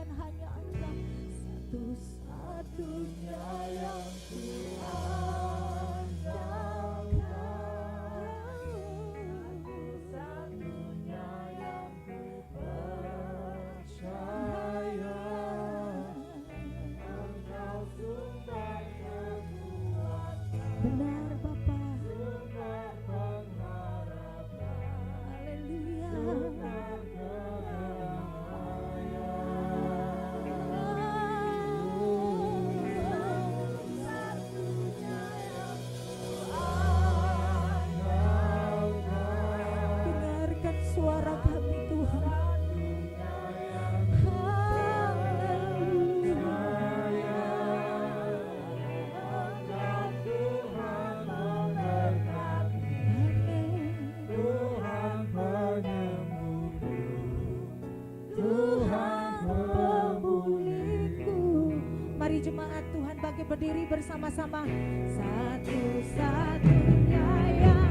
Dengarkan hanya Engkau, satu-satunya yang benar Bapa. Dengarkan suara kami Tuhan. Mari jemaat Tuhan bangkit berdiri bersama-sama. Satu-satunya yang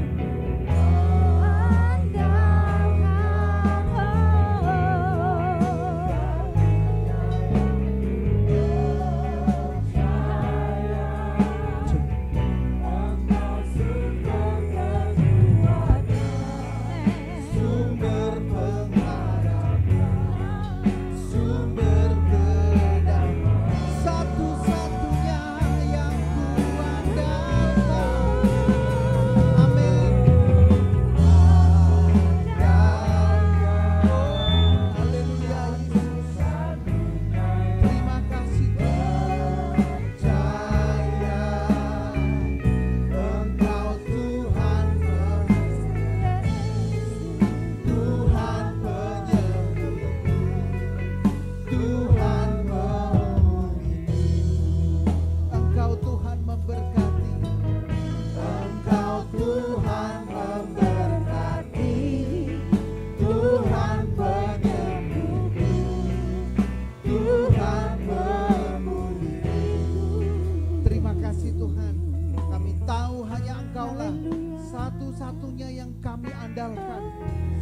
satu-satunya yang kami andalkan,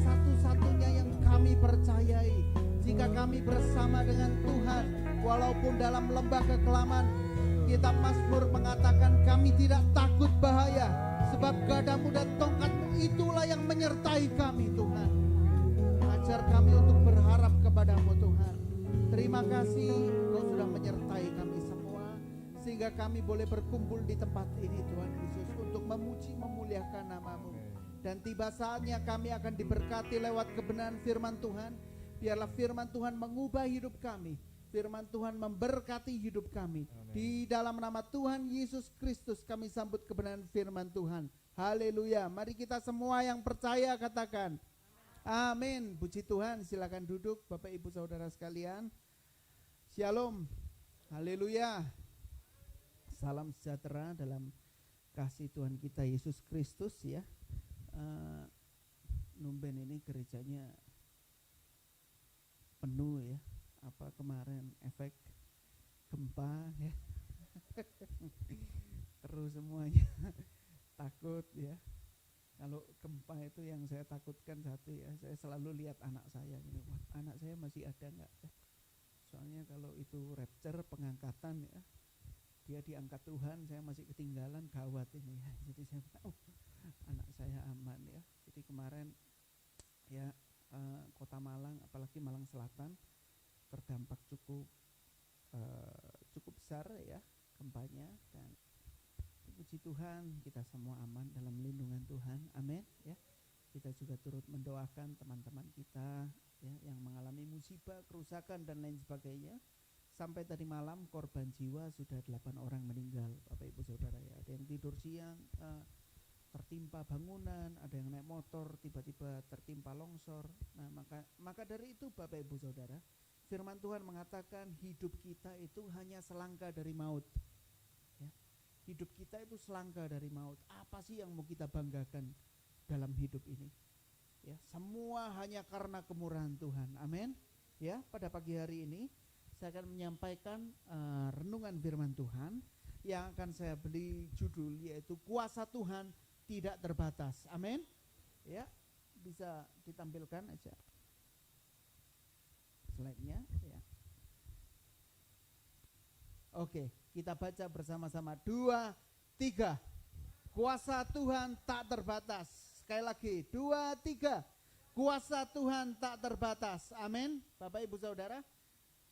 satu-satunya yang kami percayai. Jika kami bersama dengan Tuhan, walaupun dalam lembah kekelaman, kitab Mazmur mengatakan kami tidak takut bahaya, sebab gadamu dan tongkatmu itulah yang menyertai kami Tuhan. Ajar kami untuk berharap kepadamu Tuhan. Terima kasih Engkau sudah menyertai kami semua, sehingga kami boleh berkumpul di tempat ini Tuhan Yesus, untuk memuji memuliakan nama-Mu. Dan tiba saatnya kami akan diberkati lewat kebenaran firman Tuhan. Biarlah firman Tuhan mengubah hidup kami, firman Tuhan memberkati hidup kami. Amen. Di dalam nama Tuhan Yesus Kristus kami sambut kebenaran firman Tuhan. Haleluya. Mari kita semua yang percaya katakan amin. Puji Tuhan. Silakan duduk Bapak Ibu Saudara sekalian. Shalom. Haleluya. Salam sejahtera dalam kasih Tuhan kita Yesus Kristus ya. Numben ini gerejanya penuh ya. Apa kemarin efek gempa ya. Terus semuanya takut ya. Kalau gempa itu yang saya takutkan satu ya, saya selalu lihat anak saya gini, wah anak saya masih ada enggak ya? Soalnya kalau itu rapture pengangkatan ya, dia diangkat Tuhan, saya masih ketinggalan, gawat ini ya. Jadi saya tahu anak saya aman ya. Jadi kemarin ya Kota Malang, apalagi Malang Selatan terdampak cukup besar ya gempanya, dan puji Tuhan kita semua aman dalam lindungan Tuhan. Amin ya. Kita juga turut mendoakan teman-teman kita ya yang mengalami musibah, kerusakan dan lain sebagainya. Sampai tadi malam korban jiwa sudah 8 orang meninggal Bapak Ibu Saudara ya. Ada yang tidur siang tertimpa bangunan, ada yang naik motor tiba-tiba tertimpa longsor. Nah, maka dari itu Bapak Ibu Saudara, firman Tuhan mengatakan hidup kita itu hanya selangkah dari maut. Ya. Hidup kita itu selangkah dari maut. Apa sih yang mau kita banggakan dalam hidup ini? Ya, semua hanya karena kemurahan Tuhan. Amin. Ya, pada pagi hari ini saya akan menyampaikan renungan firman Tuhan yang akan saya beri judul yaitu Kuasa Tuhan Tidak Terbatas. Amin. Ya, bisa ditampilkan aja slide-nya ya. Oke, kita baca bersama-sama. 2, 3. Kuasa Tuhan tak terbatas. Sekali lagi, 2, 3. Kuasa Tuhan tak terbatas. Amin. Bapak Ibu Saudara,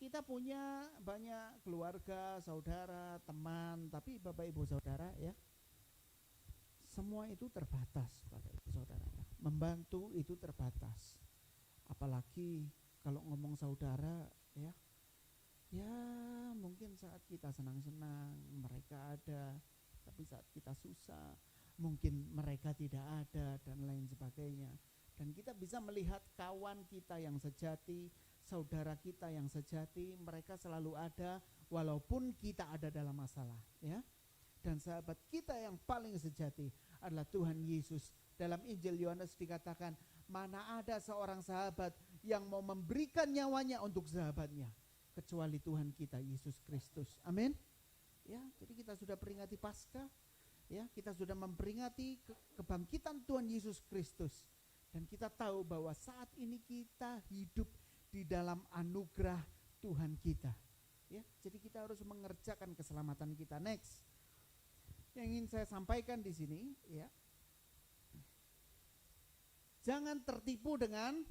kita punya banyak keluarga, saudara, teman, tapi Bapak Ibu Saudara ya, semua itu terbatas, Bapak Ibu Saudara. Membantu itu terbatas. Apalagi kalau ngomong saudara ya, ya mungkin saat kita senang-senang mereka ada, tapi saat kita susah mungkin mereka tidak ada dan lain sebagainya. Dan kita bisa melihat kawan kita yang sejati, saudara kita yang sejati, mereka selalu ada walaupun kita ada dalam masalah ya. Dan sahabat kita yang paling sejati adalah Tuhan Yesus. Dalam Injil Yohanes dikatakan, mana ada seorang sahabat yang mau memberikan nyawanya untuk sahabatnya kecuali Tuhan kita Yesus Kristus. Amin. Ya, jadi kita sudah peringati Paskah, ya, kita sudah memperingati kebangkitan Tuhan Yesus Kristus. Dan kita tahu bahwa saat ini kita hidup di dalam anugerah Tuhan kita. Ya, jadi kita harus mengerjakan keselamatan kita. Next, yang ingin saya sampaikan di sini, ya, jangan tertipu dengan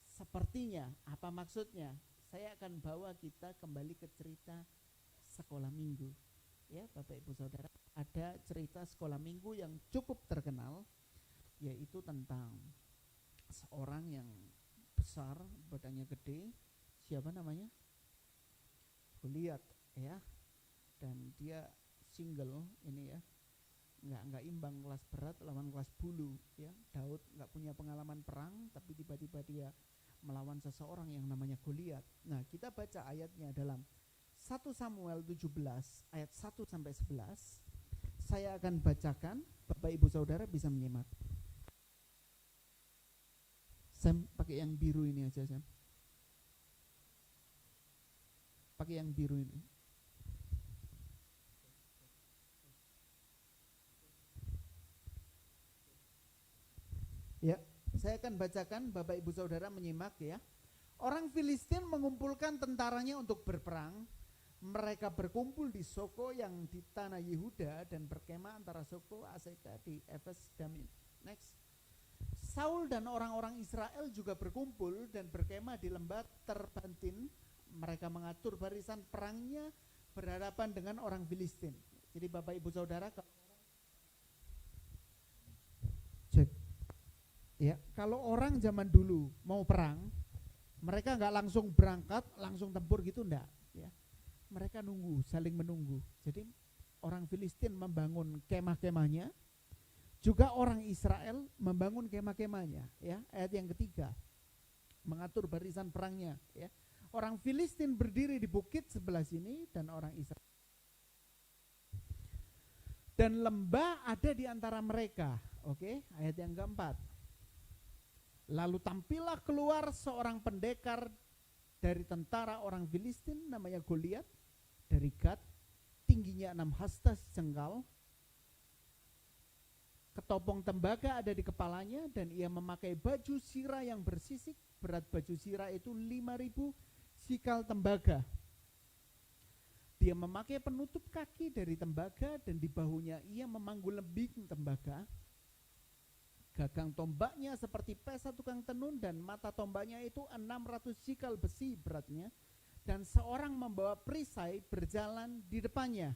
sepertinya. Apa maksudnya? Saya akan bawa kita kembali ke cerita sekolah minggu. Ya, Bapak Ibu Saudara, ada cerita sekolah minggu yang cukup terkenal, yaitu tentang seorang yang besar, badannya gede. Siapa namanya? Goliat, ya. Dan dia single ini ya. Enggak imbang kelas berat lawan kelas bulu ya. Daud enggak punya pengalaman perang, tapi tiba-tiba dia melawan seseorang yang namanya Goliat. Nah, kita baca ayatnya dalam 1 Samuel 17 ayat 1 sampai 11. Saya akan bacakan, Bapak Ibu Saudara bisa menyimak. Sam, pakai yang biru ini aja, Sam. Pakai yang biru ini. Ya, saya akan bacakan, Bapak Ibu Saudara menyimak ya. Orang Filistin mengumpulkan tentaranya untuk berperang. Mereka berkumpul di Soko yang di tanah Yehuda dan berkemah antara Soko, Aseka di Efes Damin. Next. Saul dan orang-orang Israel juga berkumpul dan berkemah di lembah Terbantin. Mereka mengatur barisan perangnya berhadapan dengan orang Filistin. Jadi Bapak Ibu Saudara, cek. Ya, kalau orang zaman dulu mau perang, mereka nggak langsung berangkat, langsung tempur gitu, enggak. Ya, mereka nunggu, saling menunggu. Jadi orang Filistin membangun kemah-kemahnya, juga orang Israel membangun kemah-kemahnya. Ya, ayat yang ketiga, mengatur barisan perangnya. Ya, orang Filistin berdiri di bukit sebelah sini dan orang Israel. Dan lembah ada di antara mereka. Oke, ayat yang keempat. Lalu tampillah keluar seorang pendekar dari tentara orang Filistin namanya Goliat dari Gad, tingginya 6 hasta jengkal, ketopong tembaga ada di kepalanya dan ia memakai baju sirah yang bersisik, berat baju sirah itu 5.000 sikal tembaga. Dia memakai penutup kaki dari tembaga dan di bahunya ia memanggul lebing tembaga. Gagang tombaknya seperti pesa tukang tenun dan mata tombaknya itu 600 sikal besi beratnya. Dan seorang membawa perisai berjalan di depannya.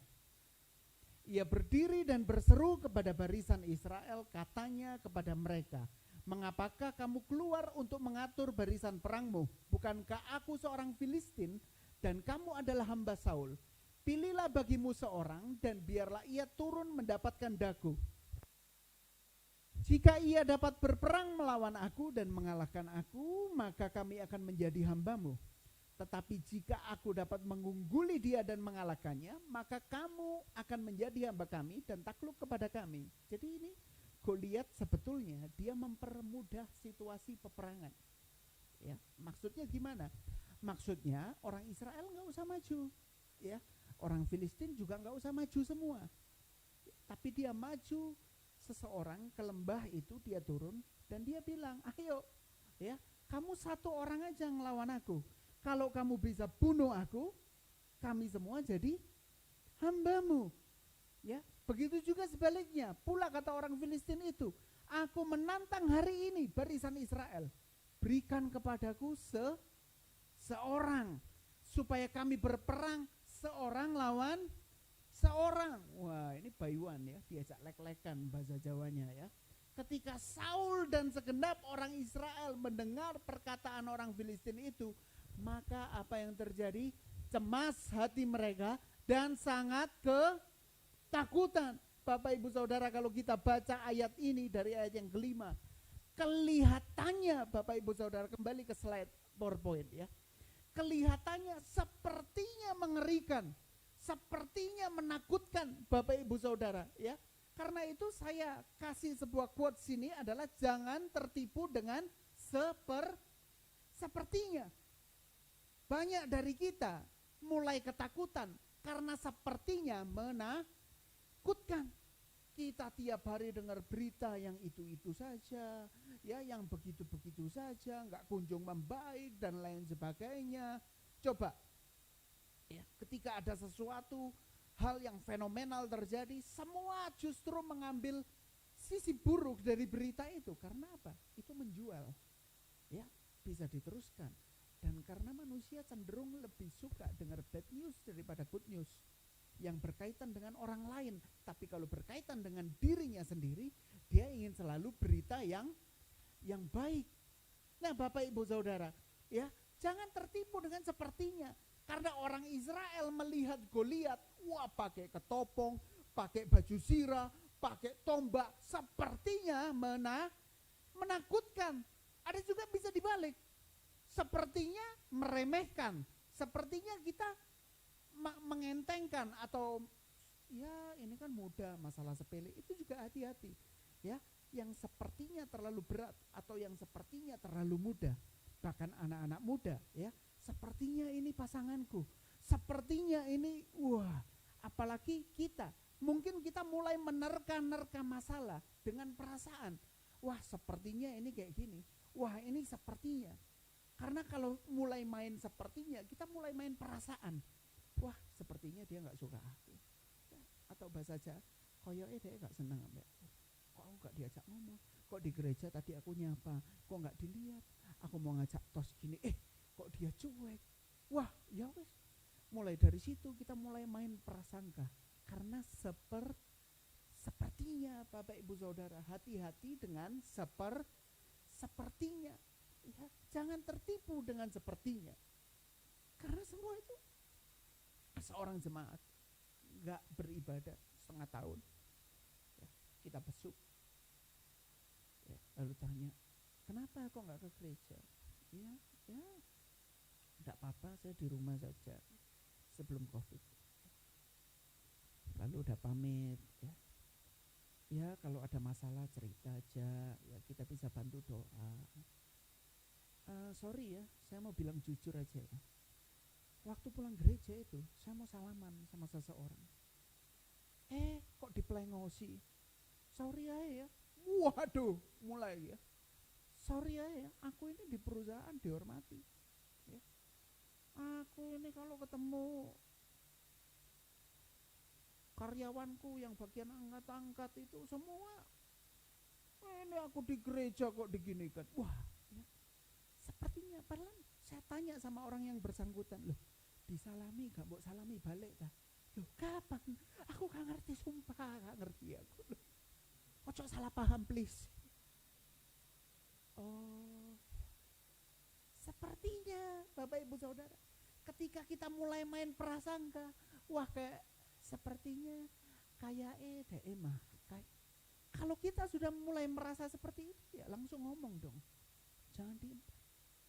Ia berdiri dan berseru kepada barisan Israel, katanya kepada mereka, mengapakah kamu keluar untuk mengatur barisan perangmu? Bukankah aku seorang Filistin dan kamu adalah hamba Saul? Pilihlah bagimu seorang dan biarlah ia turun mendapatkan dagu. Jika ia dapat berperang melawan aku dan mengalahkan aku, maka kami akan menjadi hambamu. Tetapi jika aku dapat mengungguli dia dan mengalahkannya, maka kamu akan menjadi hamba kami dan takluk kepada kami. Jadi ini Goliat sebetulnya dia mempermudah situasi peperangan. Ya, maksudnya gimana? Maksudnya orang Israel nggak usah maju, ya. Orang Filistin juga nggak usah maju semua. Tapi dia maju, seseorang ke lembah itu dia turun dan dia bilang, ayo ya, kamu satu orang aja ngelawan aku. Kalau kamu bisa bunuh aku, kami semua jadi hamba-Mu. Ya, begitu juga sebaliknya. Pula kata orang Filistin itu, aku menantang hari ini barisan Israel. Berikan kepadaku seorang supaya kami berperang seorang lawan seorang. Wah, ini bayuan ya, diajak lek-lekan bahasa Jawanya ya. Ketika Saul dan segenap orang Israel mendengar perkataan orang Filistin itu, maka apa yang terjadi? Cemas hati mereka dan sangat ketakutan. Bapak Ibu Saudara, kalau kita baca ayat ini dari ayat yang kelima, kelihatannya Bapak Ibu Saudara, kembali ke slide PowerPoint ya. Kelihatannya sepertinya mengerikan, sepertinya menakutkan Bapak Ibu Saudara ya. Karena itu saya kasih sebuah quote sini adalah jangan tertipu dengan sepertinya. Banyak dari kita mulai ketakutan karena sepertinya menakutkan. Kita tiap hari dengar berita yang itu-itu saja, ya, yang begitu-begitu saja, nggak kunjung membaik dan lain sebagainya. Coba, ya, ketika ada sesuatu hal yang fenomenal terjadi, semua justru mengambil sisi buruk dari berita itu. Karena apa? Itu menjual, ya, bisa diteruskan. Dan karena manusia cenderung lebih suka dengar bad news daripada good news yang berkaitan dengan orang lain. Tapi kalau berkaitan dengan dirinya sendiri, dia ingin selalu berita yang baik. Nah, Bapak Ibu Saudara, ya, jangan tertipu dengan sepertinya. Karena orang Israel melihat Goliat, wah, pakai ketopong, pakai baju zirah, pakai tombak, sepertinya menakutkan. Ada juga bisa dibalik. Sepertinya meremehkan, sepertinya kita mengentengkan atau ya ini kan mudah, masalah sepele. Itu juga hati-hati ya, yang sepertinya terlalu berat atau yang sepertinya terlalu mudah. Bahkan anak-anak muda ya, sepertinya ini pasanganku, sepertinya ini, wah, apalagi kita mungkin kita mulai menerka-nerka masalah dengan perasaan. Wah, sepertinya ini kayak gini, wah, ini sepertinya. Karena kalau mulai main sepertinya, kita mulai main perasaan. Wah, sepertinya dia gak suka aku ya, atau bahasa aja, koyoknya dia gak senang ambek aku. Kok aku gak diajak ngomong, kok di gereja tadi aku nyapa, kok gak dilihat, aku mau ngajak tos gini, kok dia cuek. Wah, ya wes, mulai dari situ kita mulai main prasangka. Karena sepertinya Bapak Ibu Saudara, hati-hati dengan sepertinya ya, jangan tertipu dengan sepertinya. Karena semua itu, seorang jemaat gak beribadah setengah tahun ya, kita besuk ya, lalu tanya, kenapa kok gak ke gereja? Ya gak apa-apa, saya di rumah saja sebelum COVID. Lalu udah pamit ya, ya kalau ada masalah cerita aja ya, kita bisa bantu doa. Sorry ya, saya mau bilang jujur aja ya, waktu pulang gereja itu saya mau salaman sama seseorang, kok diplengosi. Sorry ya, waduh, mulai ya, sorry ya, aku ini di perusahaan dihormati ya. Aku ini kalau ketemu karyawanku yang bagian angkat-angkat itu semua, ini aku di gereja kok diginikan. Wah ya, sepertinya padahal saya tanya sama orang yang bersangkutan, loh disalami gak, mbok salami balik dah. Loh kapan? Aku gak ngerti, sumpah gak ngerti aku. Loh, ojo salah paham please. Oh, sepertinya Bapak Ibu Saudara, ketika kita mulai main prasangka, wah kayak sepertinya kayak mah. Kalau kita sudah mulai merasa seperti itu ya langsung ngomong dong, jangan diem.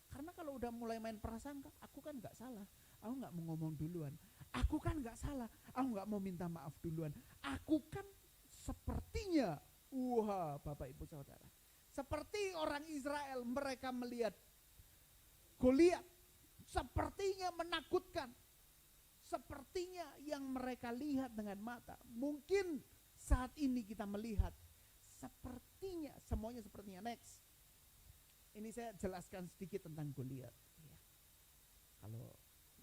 Karena kalau udah mulai main prasangka, aku kan gak salah, aku gak mau ngomong duluan, aku kan gak salah, aku gak mau minta maaf duluan, aku kan sepertinya, wah Bapak Ibu Saudara, seperti orang Israel, mereka melihat Goliat sepertinya menakutkan, sepertinya yang mereka lihat dengan mata. Mungkin saat ini kita melihat sepertinya, semuanya sepertinya. Next. Ini saya jelaskan sedikit tentang Goliat ya. Kalau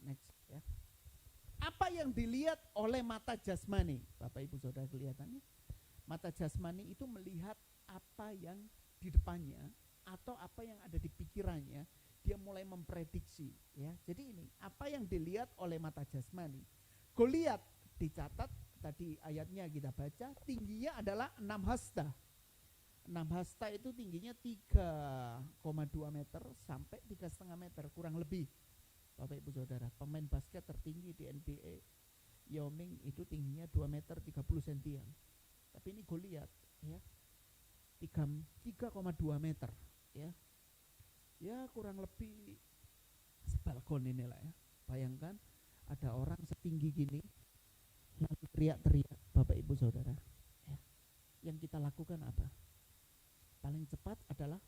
next ya. Apa yang dilihat oleh mata jasmani? Bapak Ibu Saudara kelihatannya. Mata jasmani itu melihat apa yang di depannya atau apa yang ada di pikirannya, dia mulai memprediksi, ya. Jadi ini apa yang dilihat oleh mata jasmani. Goliat dicatat tadi ayatnya kita baca, tingginya adalah 6 hasta. 6 hasta itu tingginya 3,2 meter sampai 3,5 meter kurang lebih. Bapak Ibu Saudara, pemain basket tertinggi di NBA Yao Ming itu tingginya 2 meter 30 sentian. Tapi ini Goliat, ya, 3,2 meter, ya. Ya kurang lebih sebalkon inilah, ya. Bayangkan ada orang setinggi gini lalu teriak-teriak, Bapak Ibu Saudara, ya. Yang kita lakukan apa? Paling cepat adalah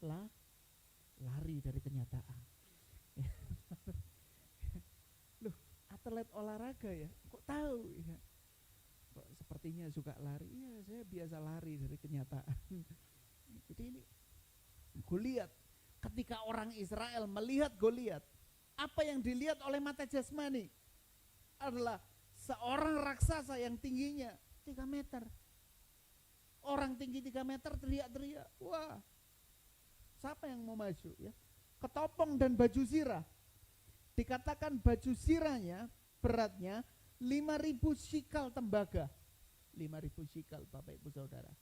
lari dari kenyataan. Ya. Loh, atlet olahraga ya, kok tahu ya? Kok sepertinya suka lari? Iya, saya biasa lari dari kenyataan. Jadi ini Goliat. Ketika orang Israel melihat Goliat, apa yang dilihat oleh mata jasmani adalah seorang raksasa yang tingginya 3 meter. Orang tinggi 3 meter teriak-teriak. Wah, siapa yang mau maju, ya? Ketopong dan baju zirah. Dikatakan baju zirahnya beratnya 5.000 shikal tembaga. 5.000 shikal, Bapak Ibu Saudara.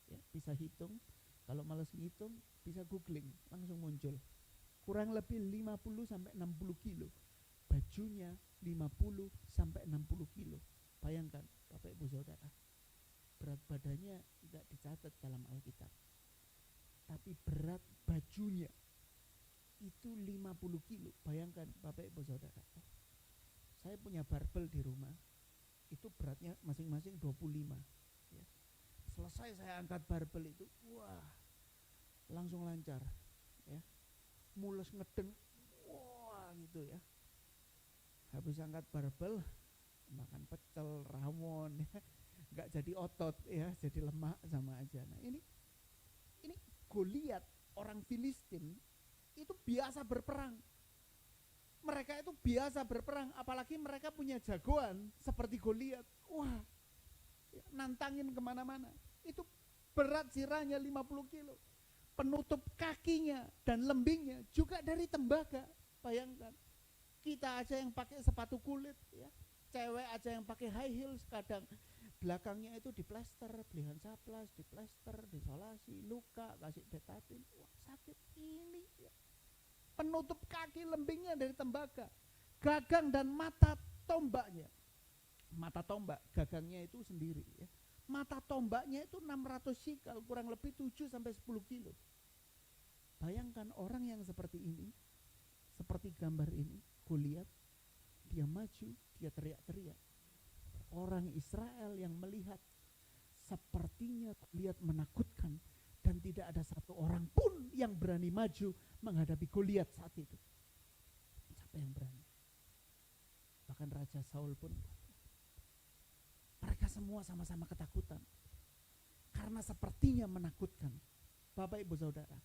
Ya, bisa hitung. Kalau malas ngitung, bisa googling, langsung muncul. Kurang lebih 50 sampai 60 kilo. Bajunya 50 sampai 60 kilo. Bayangkan, Bapak Ibu Saudara. Berat badannya tidak dicatat dalam Alkitab. Tapi berat bajunya itu 50 kilo. Bayangkan, Bapak Ibu Saudara. Saya punya barbel di rumah. Itu beratnya masing-masing 25. Ya. Selesai saya angkat barbel itu, wah, langsung lancar, ya, mules ngeden, wah gitu ya. Habis angkat barbel, makan pecel, rawon, ya, nggak jadi otot, ya, jadi lemak sama aja. Nah ini Goliat, orang Filistin itu biasa berperang. Mereka itu biasa berperang, apalagi mereka punya jagoan seperti Goliat. Wah, nantangin kemana-mana. Itu berat zirahnya 50 kilo. Penutup kakinya dan lembingnya juga dari tembaga. Bayangkan, kita aja yang pakai sepatu kulit, ya, cewek aja yang pakai high heels, kadang belakangnya itu diplester, belihan saplas, diplester, disolasi, luka, kasih betadin. Wah, sakit ini, ya. Penutup kaki lembingnya dari tembaga. Gagang dan mata tombaknya. Mata tombak, gagangnya itu sendiri, ya. Mata tombaknya itu 600 shikal, kurang lebih 7 sampai 10 kilo. Bayangkan orang yang seperti ini, seperti gambar ini, Goliat, dia maju, dia teriak-teriak. Orang Israel yang melihat, sepertinya Goliat menakutkan dan tidak ada satu orang pun yang berani maju menghadapi Goliat saat itu. Siapa yang berani? Bahkan Raja Saul pun, mereka semua sama-sama ketakutan. Karena sepertinya menakutkan. Bapak Ibu Saudara,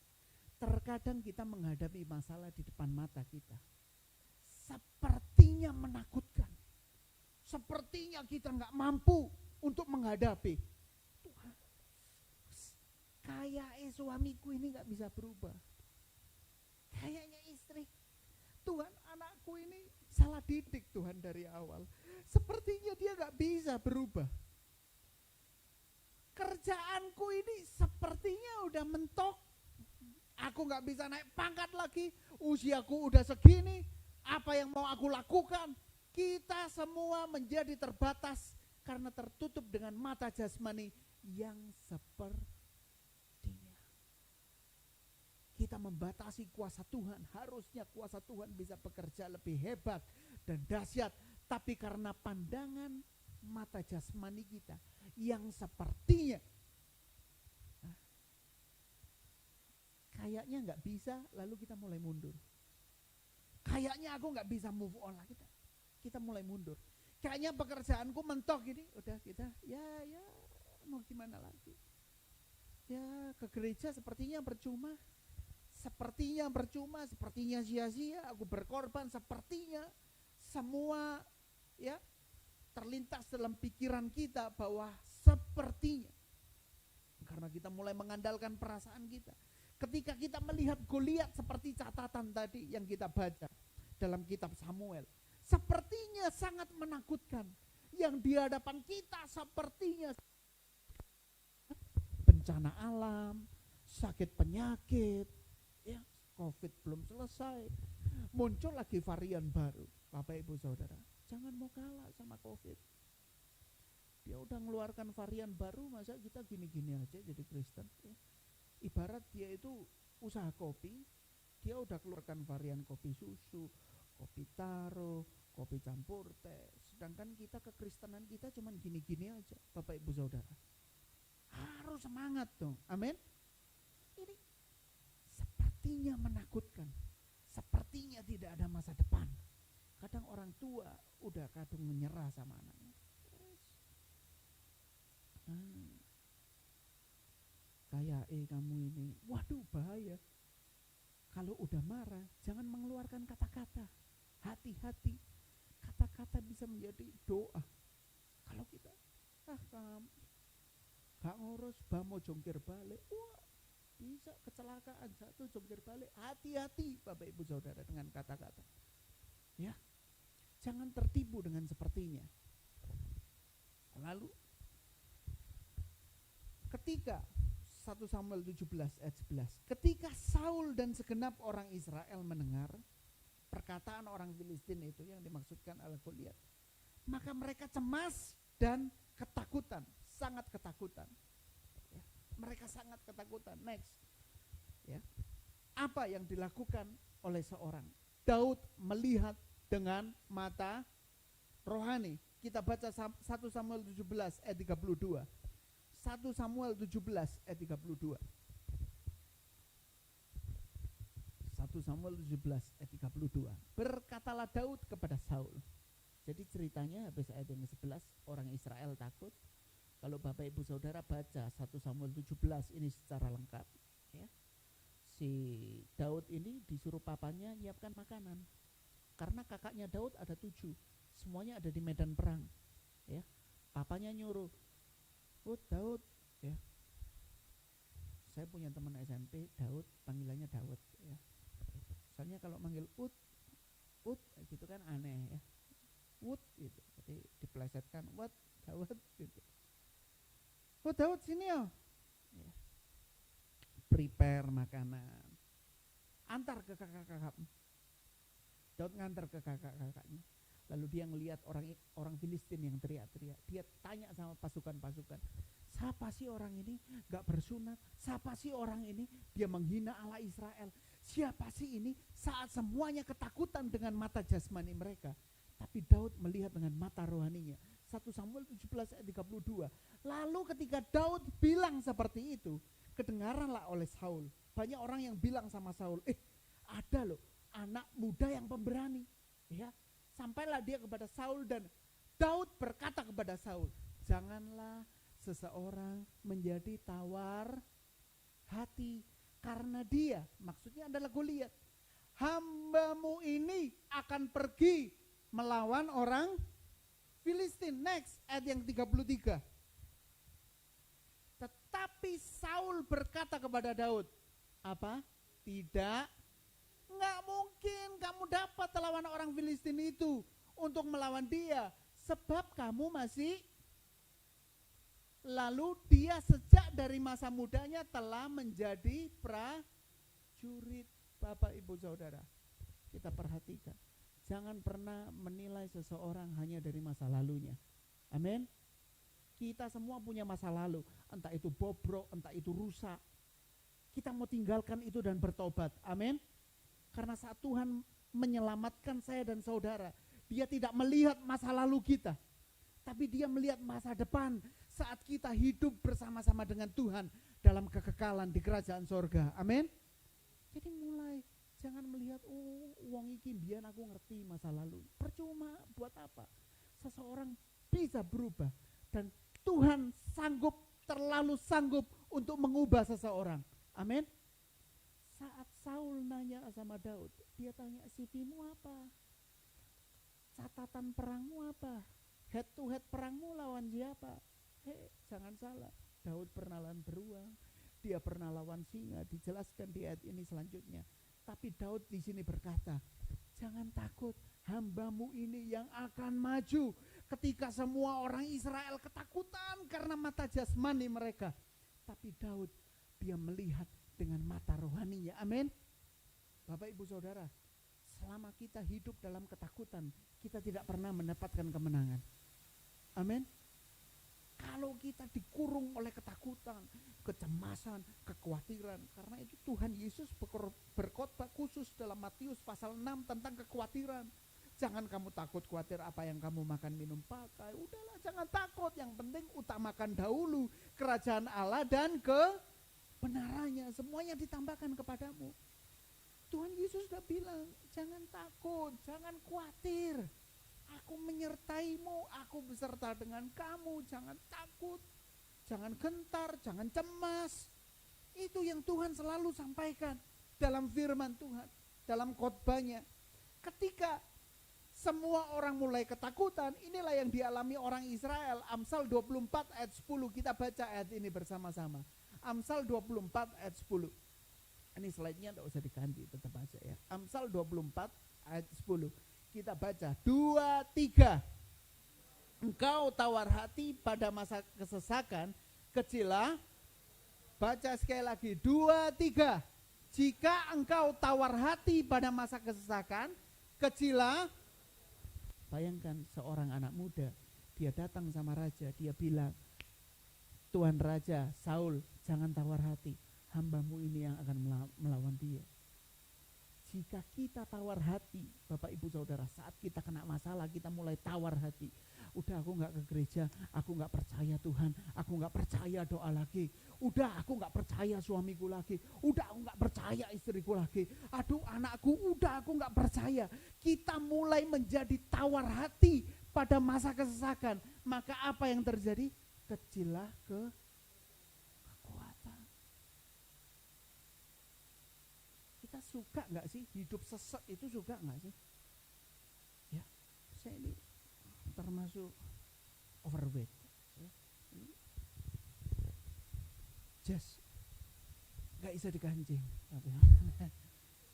terkadang kita menghadapi masalah di depan mata kita. Sepertinya menakutkan. Sepertinya kita gak mampu untuk menghadapi. Tuhan, kayaknya suamiku ini gak bisa berubah. Kayaknya istri, Tuhan, anakku ini salah didik Tuhan dari awal. Sepertinya dia gak bisa berubah. Kerjaanku ini sepertinya udah mentok. Aku gak bisa naik pangkat lagi. Usiaku udah segini. Apa yang mau aku lakukan? Kita semua menjadi terbatas karena tertutup dengan mata jasmani yang sepertinya. Kita membatasi kuasa Tuhan. Harusnya kuasa Tuhan bisa bekerja lebih hebat dan dahsyat. Tapi karena pandangan mata jasmani kita yang sepertinya kayaknya gak bisa, lalu kita mulai mundur. Kayaknya aku gak bisa move on lagi. Kita mulai mundur. Kayaknya pekerjaanku mentok gini, udah kita ya mau gimana lagi. Ya ke gereja sepertinya percuma. Sepertinya sia-sia, aku berkorban, sepertinya semua ya terlintas dalam pikiran kita bahwa sepertinya, karena kita mulai mengandalkan perasaan kita. Ketika kita melihat Goliat seperti catatan tadi yang kita baca dalam kitab Samuel, sepertinya sangat menakutkan. Yang di hadapan kita sepertinya bencana alam, sakit penyakit, ya, COVID belum selesai, muncul lagi varian baru. Bapak Ibu Saudara, jangan mau kalah sama COVID. Dia udah ngeluarkan varian baru, masa kita gini-gini aja jadi Kristen? Ya. Ibarat dia itu usaha kopi, dia udah keluarkan varian kopi susu, kopi taro, kopi campur teh. Sedangkan kita kekristenan kita cuman gini-gini aja, Bapak Ibu Saudara. Harus semangat dong, amin. Ini sepertinya menakutkan, sepertinya tidak ada masa depan. Kadang orang tua udah kadung menyerah sama anaknya. Kayak kamu ini, waduh bahaya. Kalau udah marah, jangan mengeluarkan kata-kata. Hati-hati, kata-kata bisa menjadi doa. Kalau kita, kamu gak ngurus, mau jongkir balik, wah bisa kecelakaan, satu jongkir balik. Hati-hati Bapak Ibu Saudara dengan kata-kata. Ya, jangan tertipu dengan sepertinya. Lalu ketika 1 Samuel 17 ayat 11, ketika Saul dan segenap orang Israel mendengar perkataan orang Filistin itu yang dimaksudkan oleh Goliat, maka mereka cemas dan ketakutan, sangat ketakutan. Ya, mereka sangat ketakutan. Next, ya, apa yang dilakukan oleh seorang Daud melihat dengan mata rohani? Kita baca 1 Samuel 17 ayat 32. 1 Samuel 17 ayat 32. 1 Samuel 17 ayat 32. Berkatalah Daud kepada Saul. Jadi ceritanya habis ayat yang ke-11 orang Israel takut. Kalau Bapak Ibu Saudara baca 1 Samuel 17 ini secara lengkap, ya. Si Daud ini disuruh papanya nyiapkan makanan. Karena kakaknya Daud ada 7, semuanya ada di medan perang, ya. Papanya nyuruh, Daud, ya. Saya punya teman SMP Daud, panggilannya Daud, ya. Soalnya kalau manggil Ud gitu kan aneh, ya. Ud gitu, jadi dipelesetkan Daud gitu. Daud sini ya. Prepare makanan, antar ke kakak-kakak. Daud ngantar ke kakak-kakaknya. Lalu dia ngelihat orang Filistin yang teriak-teriak. Dia tanya sama pasukan-pasukan, siapa sih orang ini gak bersunat? Siapa sih orang ini? Dia menghina Allah Israel. Siapa sih ini? Saat semuanya ketakutan dengan mata jasmani mereka, tapi Daud melihat dengan mata rohaninya. 1 Samuel 17 ayat 32. Lalu ketika Daud bilang seperti itu, kedengaranlah oleh Saul. Banyak orang yang bilang sama Saul, ada loh anak muda yang pemberani, ya. Sampailah dia kepada Saul dan Daud berkata kepada Saul, janganlah seseorang menjadi tawar hati karena dia, maksudnya adalah Goliat, hambamu ini akan pergi melawan orang Filistin. Next, ayat yang 33. Tetapi Saul berkata kepada Daud, apa? Tidak, enggak mungkin kamu dapat lawan orang Filistin itu untuk melawan dia, sebab kamu masih. Lalu dia sejak dari masa mudanya telah menjadi prajurit. Bapak Ibu Saudara, kita perhatikan, jangan pernah menilai seseorang hanya dari masa lalunya. Amin. Kita semua punya masa lalu, entah itu bobrok, entah itu rusak. Kita mau tinggalkan itu dan bertobat. Amin. Karena saat Tuhan menyelamatkan saya dan saudara, dia tidak melihat masa lalu kita, tapi dia melihat masa depan saat kita hidup bersama-sama dengan Tuhan dalam kekekalan di kerajaan sorga. Amin. Jadi mulai jangan melihat, wong iki mbiyen aku ngerti masa lalu. Percuma, buat apa? Seseorang bisa berubah dan Tuhan terlalu sanggup untuk mengubah seseorang. Amin. Saat Saul nanya sama Daud, dia tanya, CV-mu apa? Catatan perangmu apa? Head to head perangmu lawan siapa? Jangan salah. Daud pernah lawan beruang, dia pernah lawan singa, dijelaskan di ayat ini selanjutnya. Tapi Daud di sini berkata, jangan takut, hambamu ini yang akan maju. Ketika semua orang Israel ketakutan karena mata jasmani mereka. Tapi Daud, dia melihat dengan mata rohaninya. Amin. Bapak Ibu Saudara, selama kita hidup dalam ketakutan, kita tidak pernah mendapatkan kemenangan. Amin. Kalau kita dikurung oleh ketakutan, kecemasan, kekhawatiran, karena itu Tuhan Yesus berkhotbah khusus dalam Matius pasal 6 tentang kekhawatiran. Jangan kamu takut khawatir apa yang kamu makan, minum, pakai. Udahlah, jangan takut. Yang penting utamakan dahulu kerajaan Allah dan kebenarannya. Semuanya ditambahkan kepadamu. Tuhan Yesus sudah bilang, jangan takut, jangan khawatir. Aku menyertaimu, aku beserta dengan kamu. Jangan takut, jangan gentar, jangan cemas. Itu yang Tuhan selalu sampaikan dalam firman Tuhan, dalam khotbahnya. Ketika semua orang mulai ketakutan, inilah yang dialami orang Israel. Amsal 24 ayat 10, kita baca ayat ini bersama-sama. Amsal 24 ayat 10. Ini slide-nya tidak usah diganti, tetap aja ya. Amsal 24 ayat 10. Kita baca 2, 3. Engkau tawar hati pada masa kesesakan, kecilah. Baca sekali lagi 2, 3. Jika engkau tawar hati pada masa kesesakan, kecilah. Bayangkan seorang anak muda, dia datang sama raja, dia bilang, Tuan Raja Saul, jangan tawar hati, hambamu ini yang akan melawan dia. Jika kita tawar hati, Bapak Ibu Saudara, saat kita kena masalah, kita mulai tawar hati. Udah aku gak ke gereja, aku gak percaya Tuhan, aku gak percaya doa lagi. Udah aku gak percaya suamiku lagi, udah aku gak percaya istriku lagi. Aduh anakku, udah aku gak percaya. Kita mulai menjadi tawar hati pada masa kesesakan. Maka apa yang terjadi? Kecilah kekuatan. Kita suka gak sih hidup sesek itu, suka gak sih? Ya, saya ini termasuk overweight ya. Just gak bisa dikancing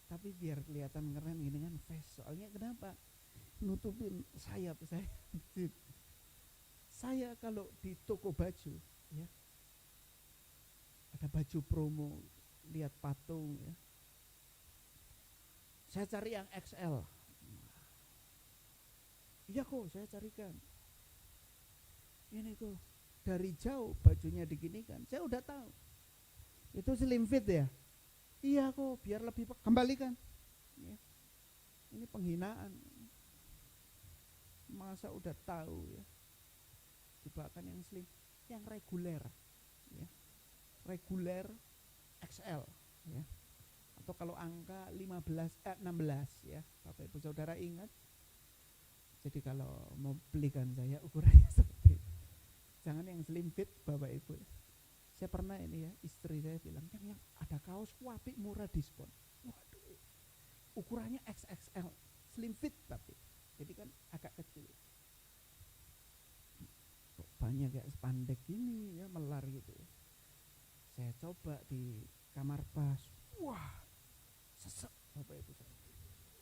tapi biar kelihatan keren gini kan, face. Soalnya kenapa? Nutupin sayap saya. Saya kalau di toko baju ya, ada baju promo, lihat patung ya, saya cari yang XL. Iya kok, saya carikan. Ini kok, dari jauh bajunya diginikan, saya udah tahu. Itu slim fit ya? Iya kok, biar lebih kembalikan. Ya. Ini penghinaan. Masa udah tahu ya? Dibawakan yang slim, yang reguler. Ya. Reguler XL. Ya. Atau kalau angka 16 ya, Bapak Ibu Saudara ingat. Jadi kalau mau belikan saya ukurannya seperti itu. Jangan yang slim fit Bapak Ibu. Saya pernah ini ya, istri saya bilang, yang ada kaos apik murah diskon. Waduh, ukurannya XXL, slim fit tapi. Jadi kan agak kecil. Kok banyak kayak spandek gini ya, melar gitu. Saya coba di kamar bas. Wah, sesek Bapak Ibu.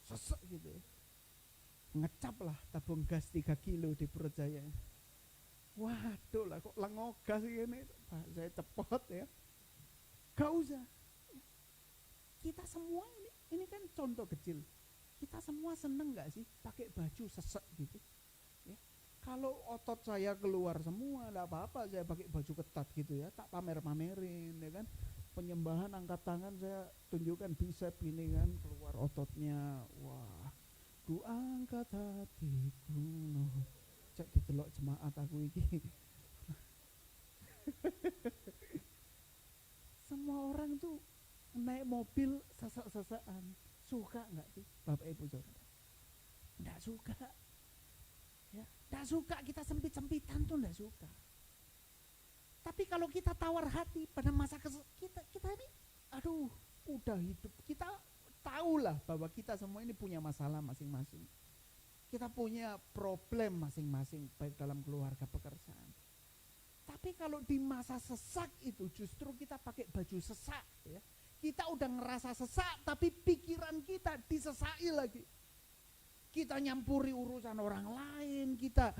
Sesek gitu ya. Ngecap lah tabung gas 3 kilo di perut saya. Waduh lah, kok lengogas gini. Saya cepot ya. Gak usah. Kita semua ini kan contoh kecil. Kita semua seneng gak sih pakai baju sesek gitu ya. Kalau otot saya keluar semua, gak apa-apa saya pakai baju ketat gitu ya, tak pamer-pamerin ya kan. Penyembahan angkat tangan saya tunjukkan bicep ini kan, keluar ototnya. Wah, ku angkat hatiku, cek ditelok jemaat aku iki. Semua orang tuh naik mobil sesek-sesekan, suka nggak sih Bapak Ibu Saudara? Nggak suka, ya, nggak suka. Kita sempit-sempitan tuh nggak suka. Tapi kalau kita tawar hati pada masa kita ini, aduh, udah hidup kita. Tahulah bahwa kita semua ini punya masalah masing-masing. Kita punya problem masing-masing baik dalam keluarga, pekerjaan. Tapi kalau di masa sesak itu justru kita pakai baju sesak ya. Kita udah ngerasa sesak tapi pikiran kita disesai lagi. Kita nyampuri urusan orang lain, kita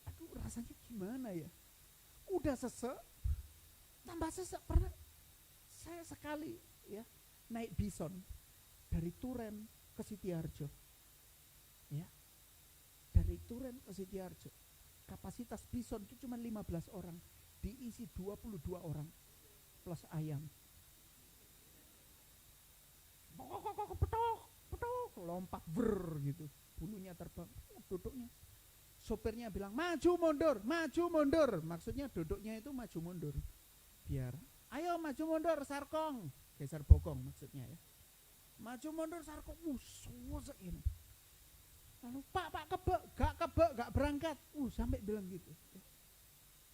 aduh rasanya gimana ya? Udah sesak tambah sesak. Pernah saya sekali ya naik bison dari Turen ke Sitiharjo. Ya. Dari Turen ke Sitiharjo. Kapasitas bison itu cuma 15 orang, diisi 22 orang plus ayam. Petok, lompat gitu. Bulunya terbang, duduknya. Sopirnya bilang, maju mundur. Maksudnya duduknya itu maju mundur. Biar, ayo maju mundur sarkong. Geser bokong maksudnya ya. Maju mundur sarkong, susah ini. Lalu pak kebek, gak berangkat. Sampai bilang gitu.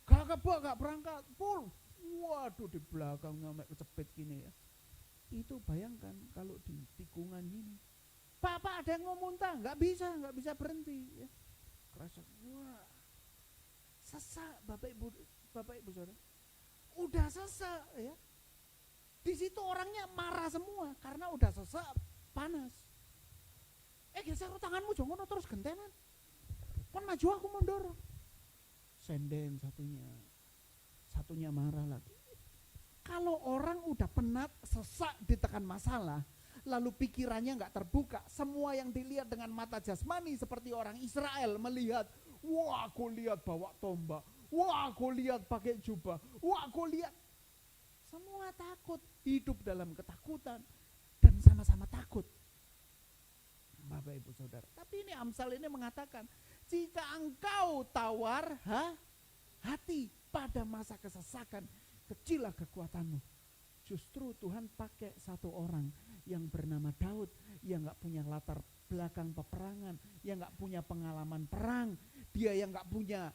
Gak kebek, gak berangkat. Full. Waduh di belakangnya sampai kecepit gini ya. Itu bayangkan kalau di tikungan gini. Pak ada yang mau muntah, gak bisa berhenti. Ya. Kerasa, wah sesak bapak ibu saudara. Udah sesak ya. Di situ orangnya marah semua karena udah sesak, panas. Geser tanganmu jangan terus gentenan. Kan maju aku mundur. Senden satunya marah lagi. Kalau orang udah penat, sesak ditekan masalah, lalu pikirannya nggak terbuka, semua yang dilihat dengan mata jasmani seperti orang Israel melihat, wah aku lihat bawa tombak, wah aku lihat pakai jubah, wah aku lihat. Semua takut, hidup dalam ketakutan dan sama-sama takut. Bapak ibu saudara. Tapi ini Amsal ini mengatakan, jika engkau tawar hati pada masa kesesakan, kecillah kekuatanmu. Justru Tuhan pakai satu orang yang bernama Daud, yang gak punya latar belakang peperangan, yang gak punya pengalaman perang, dia yang gak punya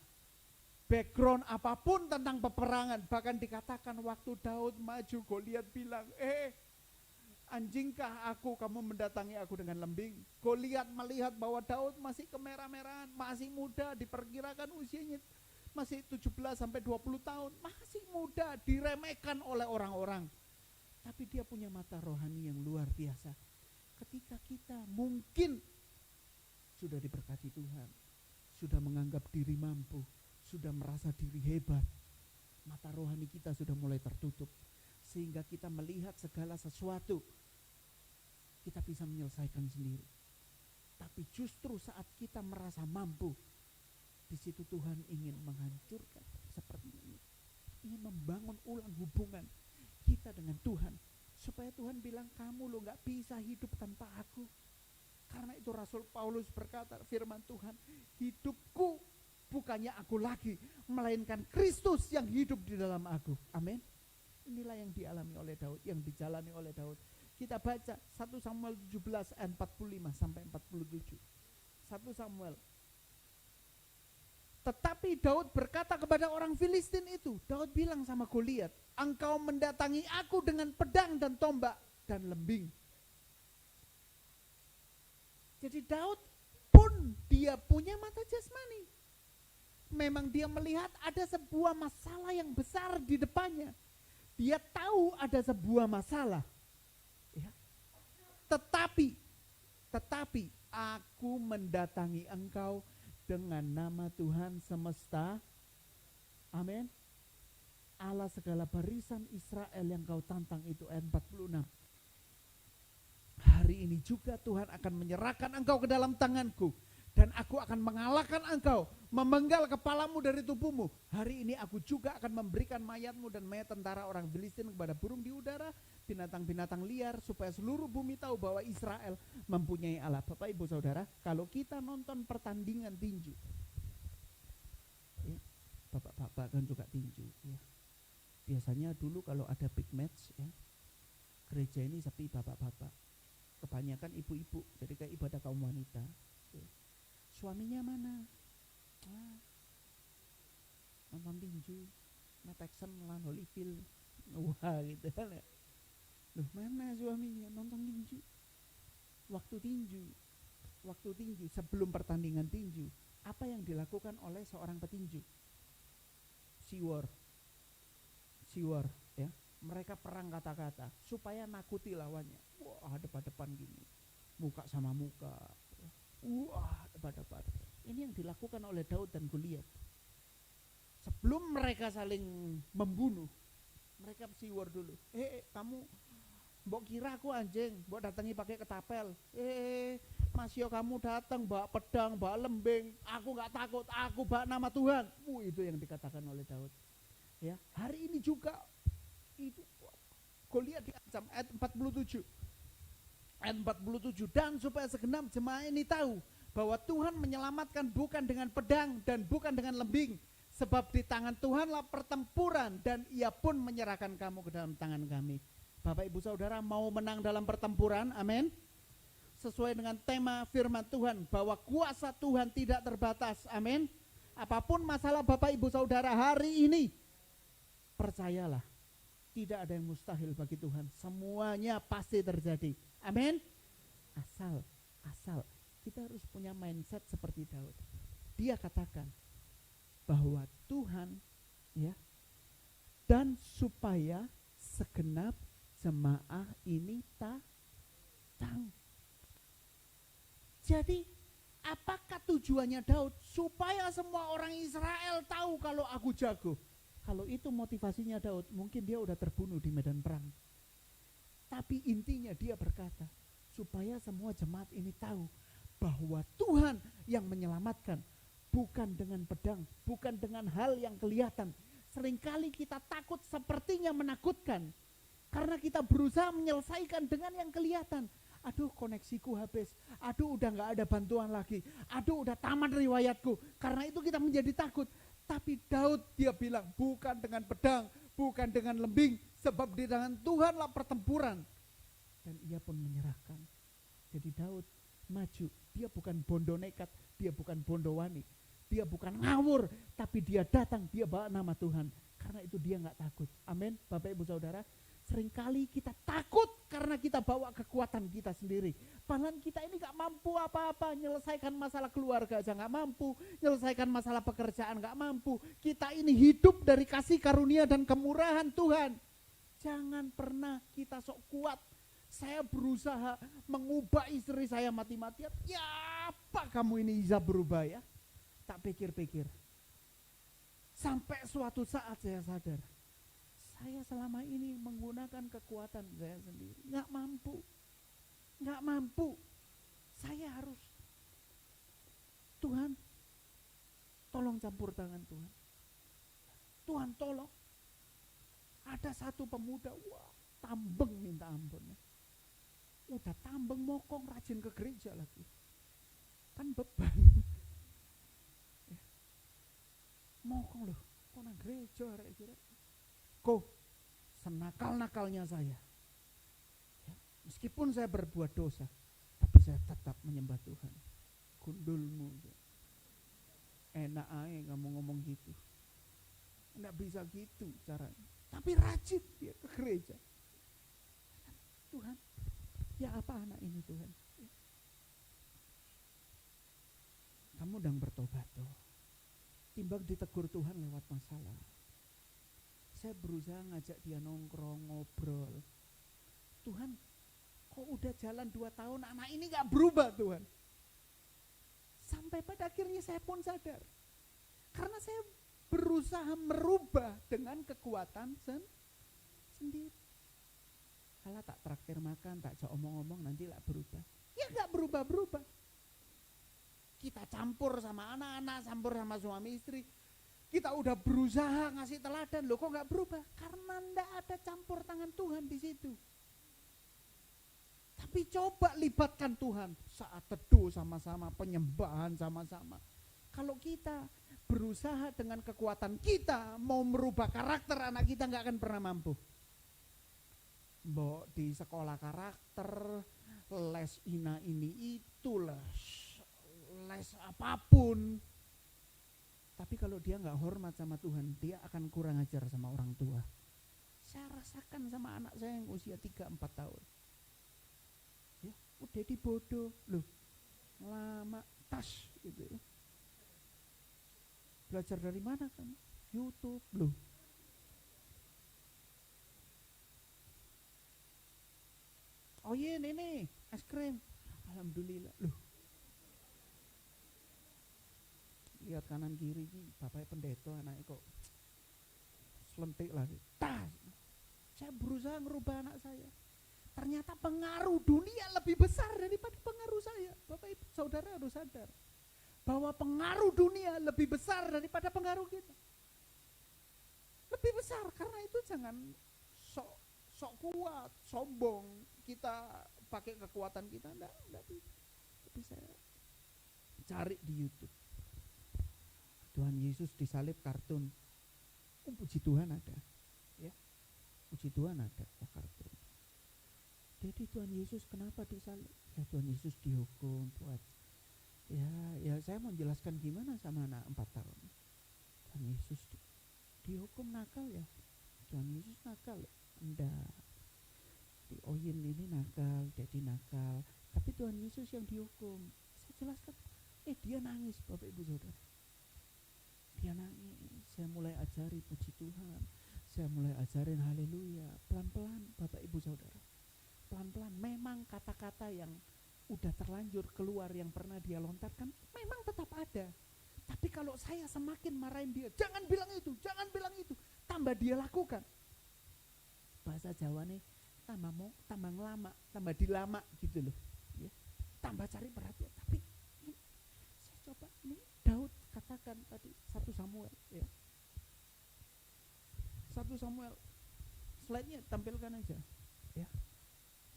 background apapun tentang peperangan. Bahkan dikatakan waktu Daud maju, Goliat bilang, anjingkah aku kamu mendatangi aku dengan lembing? Goliat melihat bahwa Daud masih kemerah-merahan, masih muda, diperkirakan usianya masih 17 sampai 20 tahun, masih muda, diremehkan oleh orang-orang. Tapi dia punya mata rohani yang luar biasa. Ketika kita mungkin sudah diberkati Tuhan, sudah menganggap diri mampu, sudah merasa diri hebat, mata rohani kita sudah mulai tertutup, sehingga kita melihat segala sesuatu kita bisa menyelesaikan sendiri. Tapi justru saat kita merasa mampu, di situ Tuhan ingin menghancurkan seperti ini. Ingin membangun ulang hubungan kita dengan Tuhan. Supaya Tuhan bilang, kamu lo gak bisa hidup tanpa aku. Karena itu Rasul Paulus berkata, firman Tuhan, hidupku bukannya aku lagi, melainkan Kristus yang hidup di dalam aku. Amin. Inilah yang dialami oleh Daud, yang dijalani oleh Daud. Kita baca 1 Samuel 17 ayat 45 sampai 47. 1 Samuel. Tetapi Daud berkata kepada orang Filistin itu, Daud bilang sama Goliat, engkau mendatangi aku dengan pedang dan tombak dan lembing. Jadi Daud pun dia punya mata jasmani. Memang dia melihat ada sebuah masalah yang besar di depannya. Dia tahu ada sebuah masalah. Ya. Tetapi aku mendatangi engkau dengan nama Tuhan semesta. Amin. Allah segala barisan Israel yang kau tantang, itu ayat 46. Hari ini juga Tuhan akan menyerahkan engkau ke dalam tanganku. Dan aku akan mengalahkan engkau, memenggal kepalamu dari tubuhmu. Hari ini aku juga akan memberikan mayatmu dan mayat tentara orang Filistin kepada burung di udara, binatang-binatang liar, supaya seluruh bumi tahu bahwa Israel mempunyai Allah. Bapak ibu saudara, kalau kita nonton pertandingan tinju, ya, bapak-bapak kan juga tinju. Ya. Biasanya dulu kalau ada big match, ya, gereja ini sepi bapak-bapak. Kebanyakan ibu-ibu, jadi kayak ibadah kaum wanita. Ya. Suaminya mana? Nonton tinju, Texan lawan Holyfield. Wah gitu kan ya. Loh mana suaminya nonton tinju? Waktu tinju. waktu tinju, sebelum pertandingan tinju, apa yang dilakukan oleh seorang petinju? Siwar, ya. Mereka perang kata-kata supaya nakuti lawannya. Wah, hadap-hadapan gini, muka sama muka. Wah, hadap-hadapan. Ini yang dilakukan oleh Daud dan Goliat. Sebelum mereka saling membunuh, mereka siwar dulu. Kamu mbok kira aku anjing, mbok datangi pakai ketapel. Masio kamu datang bawa pedang, bawa lembing. Aku nggak takut, aku bawa nama Tuhan. Itu yang dikatakan oleh Daud. Ya, hari ini juga itu Goliat diancam. Ayat 47. Ayat 47, dan supaya segenap jemaah ini tahu bahwa Tuhan menyelamatkan bukan dengan pedang dan bukan dengan lembing, sebab di tangan Tuhanlah pertempuran dan Ia pun menyerahkan kamu ke dalam tangan kami. Bapak Ibu Saudara mau menang dalam pertempuran, amin. Sesuai dengan tema firman Tuhan bahwa kuasa Tuhan tidak terbatas, amin. Apapun masalah Bapak Ibu Saudara hari ini, percayalah, tidak ada yang mustahil bagi Tuhan. Semuanya pasti terjadi, amin. Asal kita harus punya mindset seperti Daud. Dia katakan bahwa Tuhan, ya, dan supaya segenap jemaah ini tahu. Jadi apakah tujuannya Daud? Supaya semua orang Israel tahu kalau aku jago. Kalau itu motivasinya Daud, mungkin dia udah terbunuh di medan perang. Tapi intinya dia berkata, supaya semua jemaat ini tahu bahwa Tuhan yang menyelamatkan, bukan dengan pedang, bukan dengan hal yang kelihatan. Seringkali kita takut sepertinya menakutkan, karena kita berusaha menyelesaikan dengan yang kelihatan. Aduh, koneksiku habis, aduh udah gak ada bantuan lagi, aduh udah tamat riwayatku. Karena itu kita menjadi takut. Tapi Daud dia bilang, bukan dengan pedang, bukan dengan lembing, sebab di tangan Tuhanlah pertempuran. Dan ia pun menyerahkan. Jadi Daud maju, dia bukan bondo nekat, dia bukan bondo wani, dia bukan ngawur, tapi dia datang, dia bawa nama Tuhan. Karena itu dia gak takut, amin. Bapak Ibu Saudara, seringkali kita takut karena kita bawa kekuatan kita sendiri. Padahal kita ini gak mampu apa-apa, menyelesaikan masalah keluarga aja gak mampu, menyelesaikan masalah pekerjaan gak mampu. Kita ini hidup dari kasih karunia dan kemurahan Tuhan. Jangan pernah kita sok kuat. Saya berusaha mengubah istri saya mati-matian. Ya apa kamu ini bisa berubah ya? Tak pikir-pikir. Sampai suatu saat saya sadar, saya selama ini menggunakan kekuatan saya sendiri. Gak mampu. Saya harus, Tuhan, tolong campur tangan Tuhan. Tuhan tolong. Ada satu pemuda, wah, tambeng minta ampun. Udah tambeng mokong, rajin ke gereja lagi. Kan beban. Mokong loh, kok nang gereja kira. Kok senakal-nakalnya saya, ya, meskipun saya berbuat dosa, tapi saya tetap menyembah Tuhan. Gundulmu, enak aja kamu ngomong gitu, nggak bisa gitu caranya. Tapi rajin dia ke gereja. Tuhan, ya apa anak ini Tuhan? Kamu sedang bertobat tuh. Timbang ditegur Tuhan lewat masalah. Saya berusaha ngajak dia nongkrong, ngobrol. Tuhan, kok udah jalan 2 tahun anak ini gak berubah Tuhan. Sampai pada akhirnya saya pun sadar. Karena saya berusaha merubah dengan kekuatan sendiri. Kalau tak traktir makan, tak omong-omong nanti lah berubah. Ya gak berubah-berubah. Kita campur sama anak-anak, campur sama suami istri. Kita udah berusaha ngasih teladan, loh kok gak berubah? Karena ndak ada campur tangan Tuhan di situ. Tapi coba libatkan Tuhan saat teduh sama-sama, penyembahan sama-sama. Kalau kita berusaha dengan kekuatan kita mau merubah karakter anak kita, gak akan pernah mampu. Mbok di sekolah karakter, les ini itu, les apapun. Tapi kalau dia gak hormat sama Tuhan, dia akan kurang ajar sama orang tua. Saya rasakan sama anak saya yang usia 3-4 tahun. Ya, udah dibodoh loh. lama, tas gitu ya. Belajar dari mana kan? YouTube loh. Oh iya ini es krim. Alhamdulillah loh. Lihat kanan kiri ini bapaknya pendeta anaknya kok selentik lagi. Tas. Saya berusaha merubah anak saya. Ternyata pengaruh dunia lebih besar daripada pengaruh saya. Bapak Ibu Saudara harus sadar bahwa pengaruh dunia lebih besar daripada pengaruh kita. Lebih besar, karena itu jangan sok kuat, sombong, kita pakai kekuatan kita, enggak bisa. Tapi saya cari di YouTube. Tuhan Yesus disalib kartun. Oh, puji Tuhan ada. Ya. Puji Tuhan ada kartun. Jadi Tuhan Yesus kenapa disalib? Ya Tuhan Yesus dihukum buat ya saya mau jelaskan gimana sama anak 4 tahun. Tuhan Yesus dihukum nakal ya. Tuhan Yesus nakal. Enggak. Di Oyin ini nakal, jadi nakal. Tapi Tuhan Yesus yang dihukum. Saya jelaskan. Dia nangis Bapak Ibu Saudara. Dia nangis. Saya mulai ajari puji Tuhan. Saya mulai ajarin haleluya. Pelan-pelan Bapak Ibu Saudara. Pelan-pelan. Memang kata-kata yang udah terlanjur keluar yang pernah dia lontarkan memang tetap ada. Tapi kalau saya semakin marahin dia, jangan bilang itu, jangan bilang itu, tambah dia lakukan. Bahasa Jawa nih, tambah ngelama, tambah dilama gitu loh. Ya. Tambah cari perhatian. Tapi ini, saya coba ini Daud katakan tadi 1 Samuel ya. 1 Samuel slide-nya tampilkan aja ya.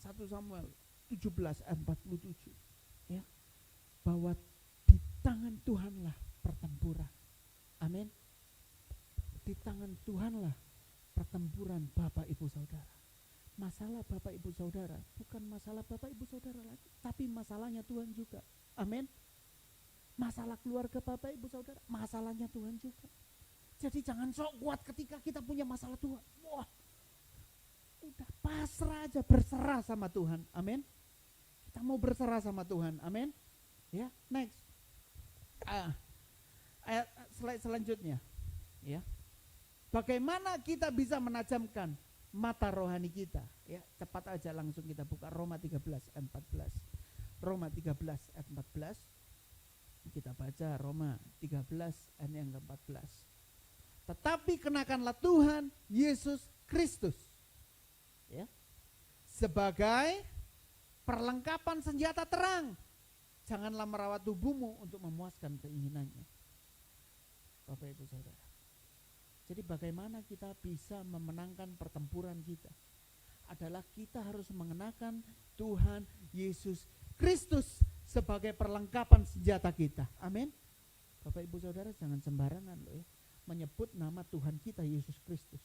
1 Samuel 17 ayat 47 ya, bahwa di tangan Tuhanlah pertempuran. Amin. Di tangan Tuhanlah pertempuran Bapak Ibu Saudara. Masalah Bapak Ibu Saudara bukan masalah Bapak Ibu Saudara lagi, tapi masalahnya Tuhan juga. Amin. Masalah keluarga Bapak Ibu Saudara, masalahnya Tuhan juga. Jadi jangan sok kuat ketika kita punya masalah Tuhan. Wah, udah pasrah aja, berserah sama Tuhan. Amin. Kita mau berserah sama Tuhan. Amin. Ya, next. Ayat slide selanjutnya. Ya. Bagaimana kita bisa menajamkan mata rohani kita? Ya, cepat aja langsung kita buka Roma 13 ayat 14. Roma 13 ayat 14. Kita baca Roma 13 ayat yang ke-14. Tetapi kenakanlah Tuhan Yesus Kristus. Ya. Sebagai perlengkapan senjata terang. Janganlah merawat tubuhmu untuk memuaskan keinginannya. Bapak Ibu Saudara. Jadi bagaimana kita bisa memenangkan pertempuran kita? Adalah kita harus mengenakan Tuhan Yesus Kristus sebagai perlengkapan senjata kita. Amin. Bapak Ibu Saudara jangan sembarangan loh ya, menyebut nama Tuhan kita Yesus Kristus.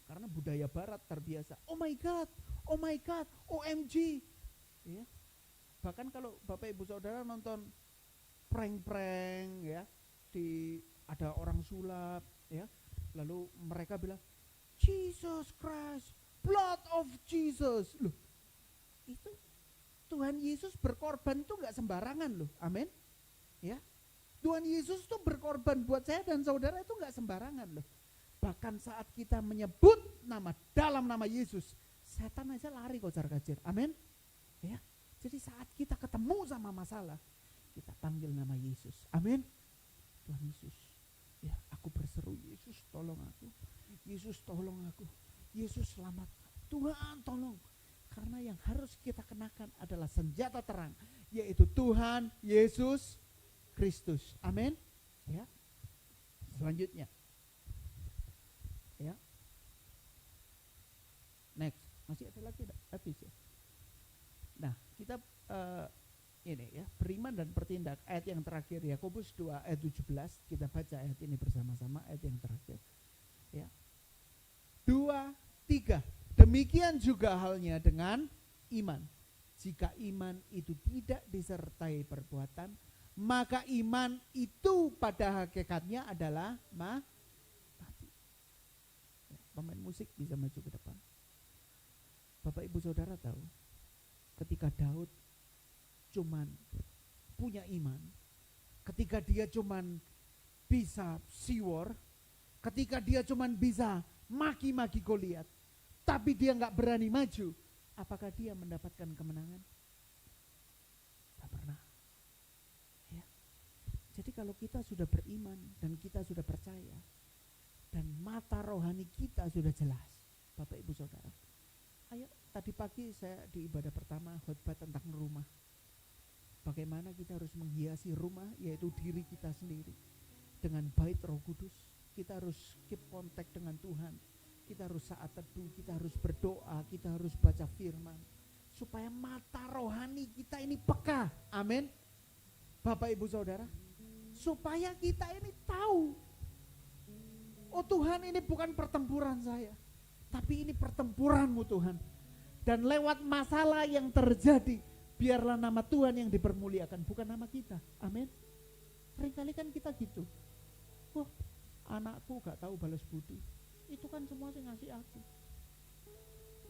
Karena budaya barat terbiasa, oh my God, OMG. Ya. Bahkan kalau Bapak Ibu Saudara nonton prank-prank ya, ada orang sulap ya, lalu mereka bilang Jesus Christ, blood of Jesus. Loh, itu Tuhan Yesus berkorban itu gak sembarangan loh. Amin. Ya. Tuhan Yesus itu berkorban buat saya dan saudara itu gak sembarangan loh. Bahkan saat kita menyebut dalam nama Yesus, setan aja lari kocar-kacir. Amin. Ya. Jadi saat kita ketemu sama masalah, kita panggil nama Yesus. Amin. Tuhan Yesus. Ya, aku berseru, Yesus tolong aku. Yesus tolong aku. Yesus selamatkan. Tuhan tolong. Karena yang harus kita kenakan adalah senjata terang, yaitu Tuhan Yesus Kristus. Amin. Ya. Selanjutnya. Ya. Next. Masih ada lagi habis ya. Nah, kita ini ya, beriman dan bertindak. Ayat yang terakhir Yakobus 2 ayat 17. Kita baca ayat ini bersama-sama, ayat yang terakhir. Ya. 2, 3. Demikian juga halnya dengan iman. Jika iman itu tidak disertai perbuatan, maka iman itu pada hakikatnya adalah mati. Ya, pemain musik bisa maju ke depan. Bapak Ibu Saudara tahu, ketika Daud cuman punya iman, ketika dia cuman bisa siwar, ketika dia cuman bisa maki-maki Goliat, tapi dia nggak berani maju, apakah dia mendapatkan kemenangan? Tak pernah. Ya. Jadi kalau kita sudah beriman dan kita sudah percaya dan mata rohani kita sudah jelas, Bapak Ibu Saudara, ayo, tadi pagi saya di ibadah pertama khotbah tentang rumah. Bagaimana kita harus menghiasi rumah, yaitu diri kita sendiri, dengan bait Roh Kudus. Kita harus keep kontak dengan Tuhan. Kita harus saat teduh, kita harus berdoa, kita harus baca firman. Supaya mata rohani kita ini peka. Amin. Bapak Ibu Saudara. Supaya kita ini tahu. Oh Tuhan, ini bukan pertempuran saya, tapi ini pertempuranmu Tuhan. Dan lewat masalah yang terjadi, biarlah nama Tuhan yang dipermuliakan, bukan nama kita. Amin. Seringkali kan kita gitu. Wah, anakku gak tahu balas budi. Itu kan semua sih ngasih aku.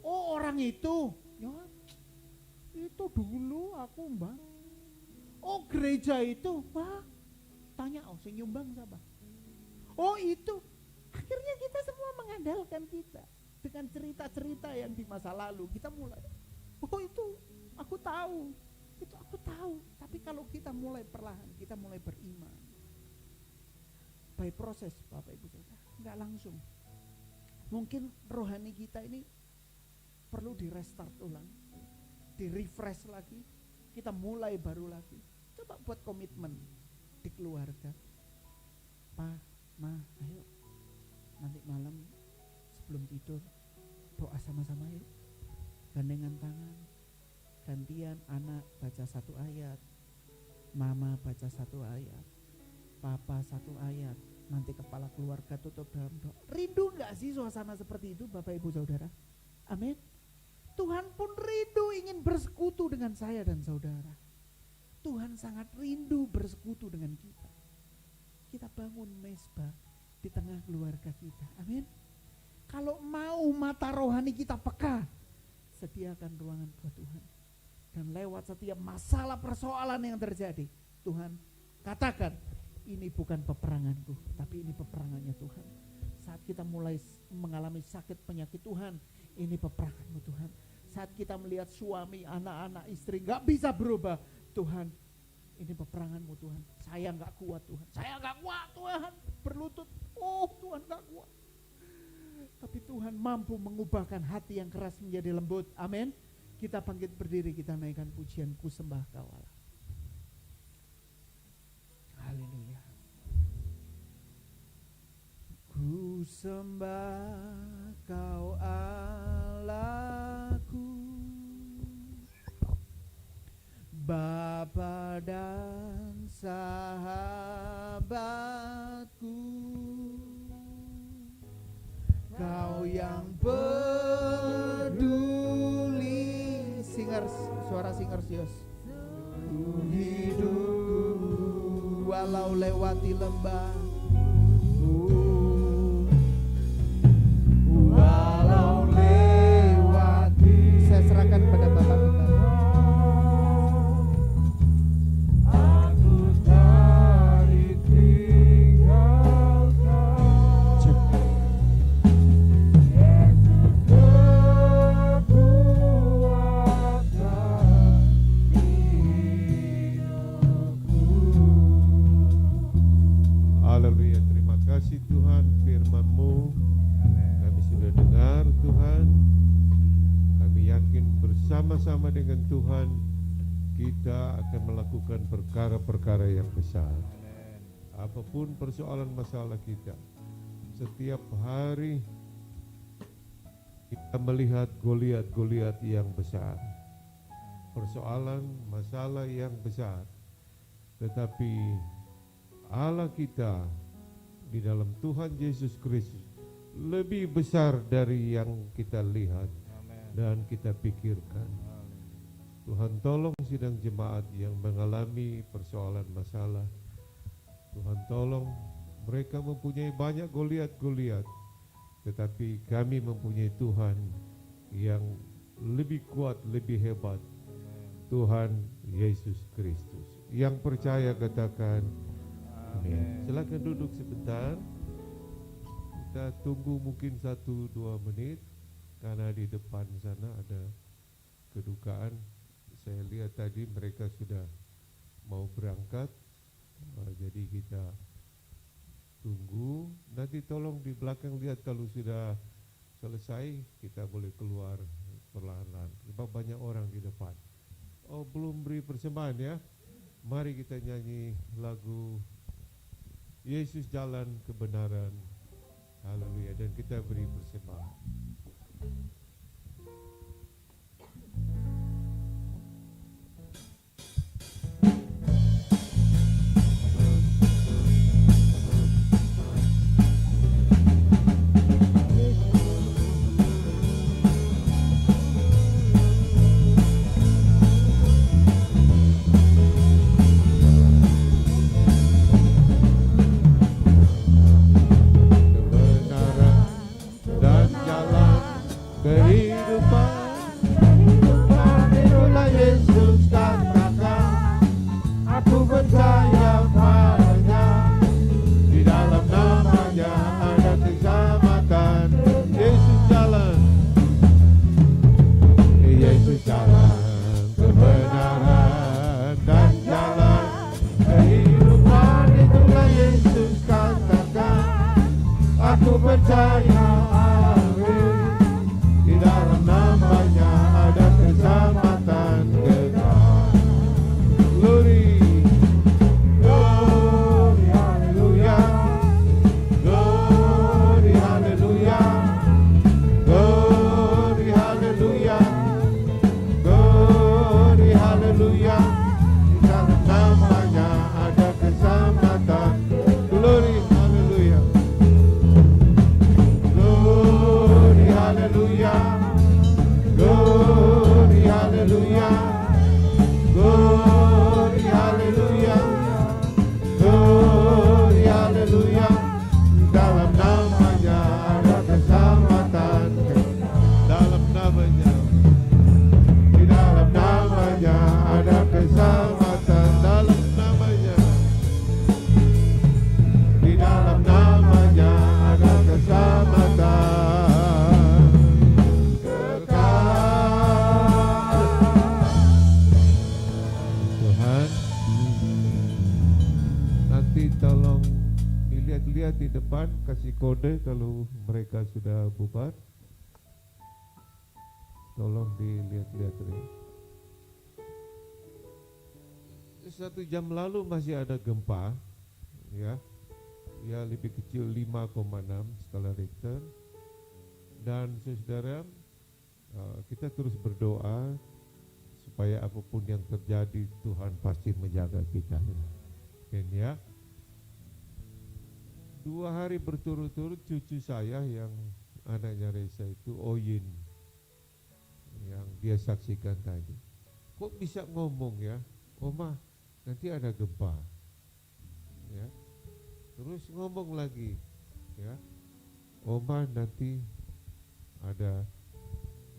Oh orang itu, ya itu dulu aku mbak. Oh gereja itu, wah tanya oh sing nyumbang siapa? Oh itu, akhirnya kita semua mengandalkan kita dengan cerita-cerita yang di masa lalu. Kita mulai, oh itu aku tahu, itu aku tahu. Tapi kalau kita mulai perlahan, kita mulai beriman. By proses Bapak Ibu Saudara, enggak langsung. Mungkin rohani kita ini perlu di restart ulang, di refresh lagi, kita mulai baru lagi. Coba buat komitmen di keluarga. Pa, ma, ayo nanti malam sebelum tidur doa sama-sama yuk. Gandengan tangan, gantian anak baca satu ayat, mama baca satu ayat, papa satu ayat, nanti kepala keluarga tutup dalam doa. Rindu gak sih suasana seperti itu Bapak Ibu Saudara? Amin. Tuhan pun rindu ingin bersekutu dengan saya dan saudara. Tuhan sangat rindu bersekutu dengan kita. Kita bangun mezbah di tengah keluarga kita. Amin. Kalau mau mata rohani kita peka, sediakan ruangan buat Tuhan. Dan lewat setiap masalah persoalan yang terjadi, Tuhan katakan, ini bukan peperanganku, tapi ini peperangannya Tuhan. Saat kita mulai mengalami sakit penyakit, Tuhan, ini peperanganmu Tuhan. Saat kita melihat suami, anak-anak, istri gak bisa berubah, Tuhan, ini peperanganmu Tuhan. Saya gak kuat Tuhan, saya gak kuat Tuhan. Berlutut, oh Tuhan gak kuat. Tapi Tuhan mampu mengubahkan hati yang keras menjadi lembut. Amin. Kita bangkit berdiri, kita naikkan pujian Ku Sembah Kau Allah. Haleluya. Ku sembah Kau Allahku, Bapa dan sahabatku, Kau yang peduli. Suara singers Yos. Hidupku walau lewati lembah, walau lewati. Saya serahkan pada Bapak bentar. Aku tak ditinggalkan. Haleluya, terima kasih Tuhan, firman-Mu kami sudah dengar Tuhan. Kami yakin bersama-sama dengan Tuhan kita akan melakukan perkara-perkara yang besar. Apapun persoalan masalah kita, setiap hari kita melihat Goliat-Goliat yang besar, persoalan masalah yang besar, tetapi Allah kita di dalam Tuhan Yesus Kristus lebih besar dari yang kita lihat dan kita pikirkan. Tuhan tolong sidang jemaat yang mengalami persoalan masalah. Tuhan tolong mereka mempunyai banyak Goliat-Goliat, tetapi kami mempunyai Tuhan yang lebih kuat, lebih hebat, Tuhan Yesus Kristus. Yang percaya katakan amin. Silakan duduk sebentar. Kita tunggu mungkin 1-2 menit karena di depan sana ada kedukaan. Saya lihat tadi mereka sudah mau berangkat. Jadi kita tunggu. Nanti tolong di belakang lihat kalau sudah selesai kita boleh keluar perlahan-lahan. Sebab banyak orang di depan. Oh, belum beri persembahan ya. Mari kita nyanyi lagu Yesus Jalan Kebenaran. Haleluya. Dan kita beri persembahan. Kode kalau mereka sudah bubar, tolong dilihat-lihat ini. 1 jam lalu masih ada gempa, ya lebih kecil 5,6 skala Richter. Dan saudara, kita terus berdoa supaya apapun yang terjadi Tuhan pasti menjaga kita. Amin ya. 2 hari berturut-turut cucu saya yang anaknya Reza itu Oyin yang dia saksikan tadi, kok bisa ngomong ya, Oma nanti ada gempa ya, terus ngomong lagi ya, Oma nanti ada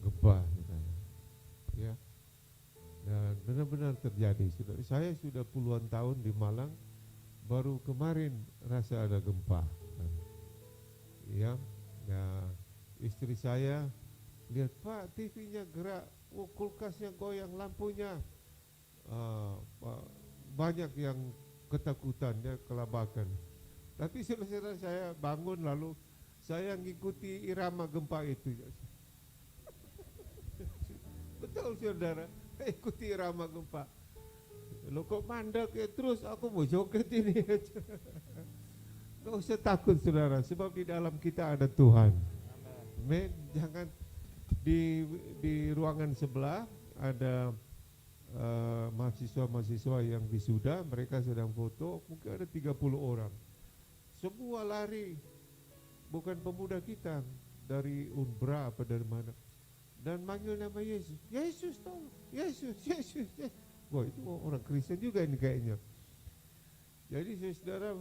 gempa katanya ya. Dan benar-benar terjadi. Saya sudah puluhan tahun di Malang, baru kemarin rasa ada gempa ya. Nah, istri saya lihat, Pak, TV-nya gerak, kulkasnya goyang, lampunya, banyak yang ketakutan ya, kelabakan. Tapi selesai saya bangun, lalu saya ngikuti irama gempa itu. Betul saudara, ikuti irama gempa. Lo kok mandek ya, terus aku mau joget ini aja. Gak usah takut saudara, sebab di dalam kita ada Tuhan. Amin. Jangan di ruangan sebelah ada mahasiswa-mahasiswa yang wisuda, mereka sedang foto, mungkin ada 30 orang. Semua lari, bukan pemuda kita dari Unbra apa dari mana, dan manggil nama Yesus. Yesus tahu, Yesus. Wah, itu orang Kristen juga ini kayaknya. Jadi saudara,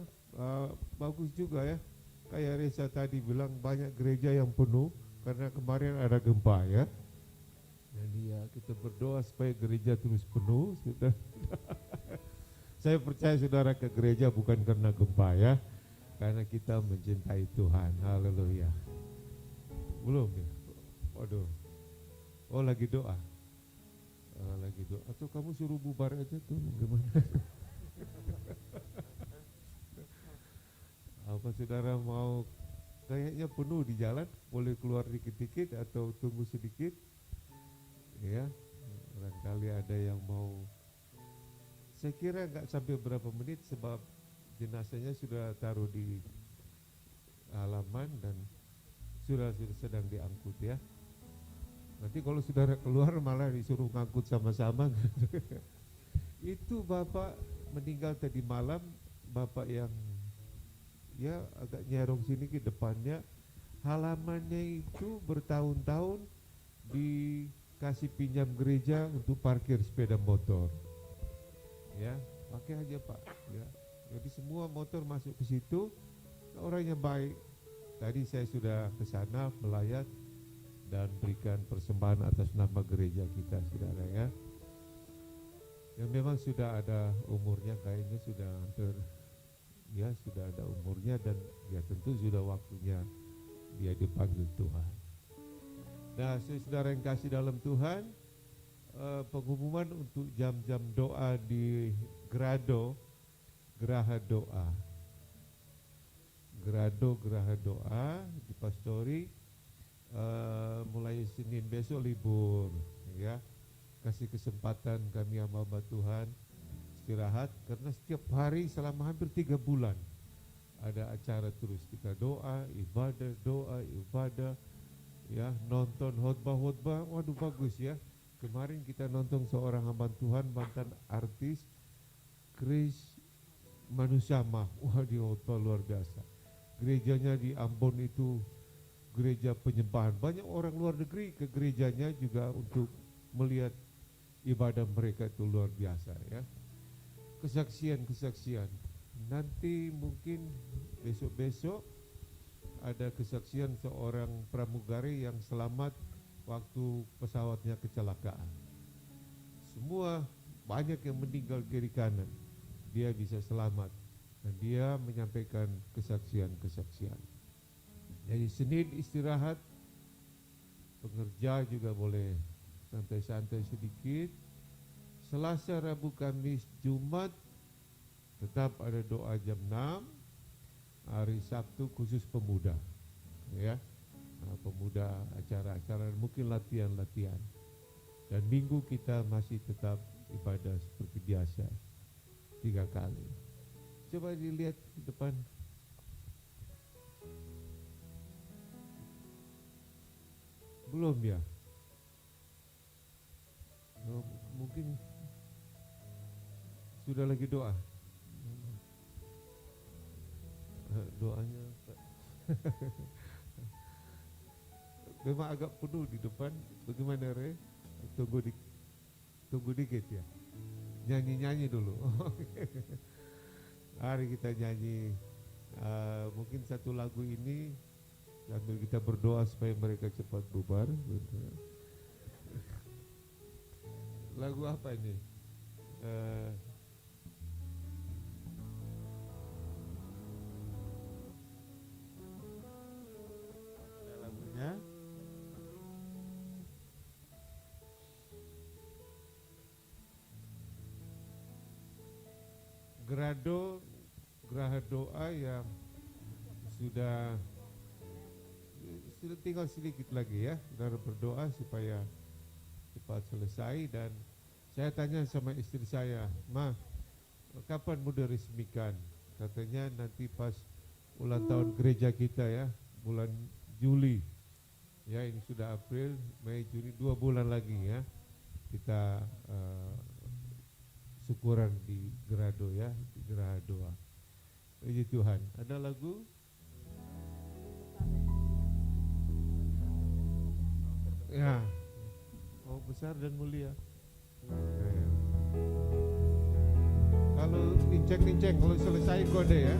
bagus juga ya. Kayak Reza tadi bilang, banyak gereja yang penuh karena kemarin ada gempa ya. Jadi ya kita berdoa supaya gereja terus penuh, saudara. Saya percaya saudara ke gereja bukan karena gempa ya, karena kita mencintai Tuhan. Haleluya. Belum ya? Waduh. Oh lagi doa. Lagi doa. Atau kamu suruh bubar aja tuh gimana? Apa saudara mau kayaknya penuh di jalan, boleh keluar dikit-dikit atau tunggu sedikit? Ya, barangkali ada yang mau. Saya kira nggak sampai berapa menit sebab jenazahnya sudah taruh di halaman dan sudah sedang diangkut ya. Nanti kalau saudara keluar malah disuruh ngangkut sama-sama. Itu bapak meninggal tadi malam, bapak yang ya agak nyerong sini ke depannya, halamannya itu bertahun-tahun dikasih pinjam gereja untuk parkir sepeda motor. Ya, pakai aja Pak. Ya, jadi semua motor masuk ke situ, orangnya baik. Tadi saya sudah ke sana melayat dan berikan persembahan atas nama gereja kita, saudara ya. Yang memang sudah ada umurnya, kayaknya sudah hampir, ya sudah ada umurnya dan ya tentu sudah waktunya dia dipanggil Tuhan. Nah, saudara yang kasih dalam Tuhan, pengumuman untuk jam-jam doa di Grado, Geraha Doa. Grado Geraha Doa di Pastori, mulai Senin besok libur ya. Kasih kesempatan kami hamba Tuhan istirahat karena setiap hari selama hampir 3 bulan ada acara terus, kita doa, ibadah ya, nonton khotbah, waduh bagus ya. Kemarin kita nonton seorang hamba Tuhan, mantan artis Chris Manusama, wah dia khotbah luar biasa. Gerejanya di Ambon itu gereja penyembahan, banyak orang luar negeri ke gerejanya juga untuk melihat ibadah mereka, itu luar biasa ya. Kesaksian nanti mungkin besok ada kesaksian seorang pramugari yang selamat waktu pesawatnya kecelakaan. Semua banyak yang meninggal kiri kanan, dia bisa selamat dan dia menyampaikan kesaksian. Jadi Senin istirahat, pekerja juga boleh santai-santai sedikit. Selasa, Rabu, Kamis, Jumat tetap ada doa jam 6. Hari Sabtu khusus pemuda ya. Pemuda acara-acara, mungkin latihan. Dan Minggu kita masih tetap ibadah seperti biasa 3 kali. Coba dilihat di depan. Belum ya? Mungkin sudah lagi doa. Doanya memang agak penuh di depan. Bagaimana Re? Tunggu dikit ya. Nyanyi dulu. Hari kita nyanyi mungkin satu lagu ini sambil kita berdoa supaya mereka cepat bubar. Lagu apa ini? Lagunya Grado Geraha Doa yang sudah tinggal sedikit lagi ya, saudara berdoa supaya cepat selesai. Dan saya tanya sama istri saya, Ma, kapan mau diresmikan? Katanya nanti pas ulang tahun gereja kita ya, bulan Juli ya. Ini sudah April, Mei, Juni, 2 bulan lagi ya kita syukuran di Grado ya, di Geraha Doa. Puji Tuhan. Ada lagu? Ya. Oh, besar dan mulia. Kalau inceng-inceng, kalau selesai kode ya.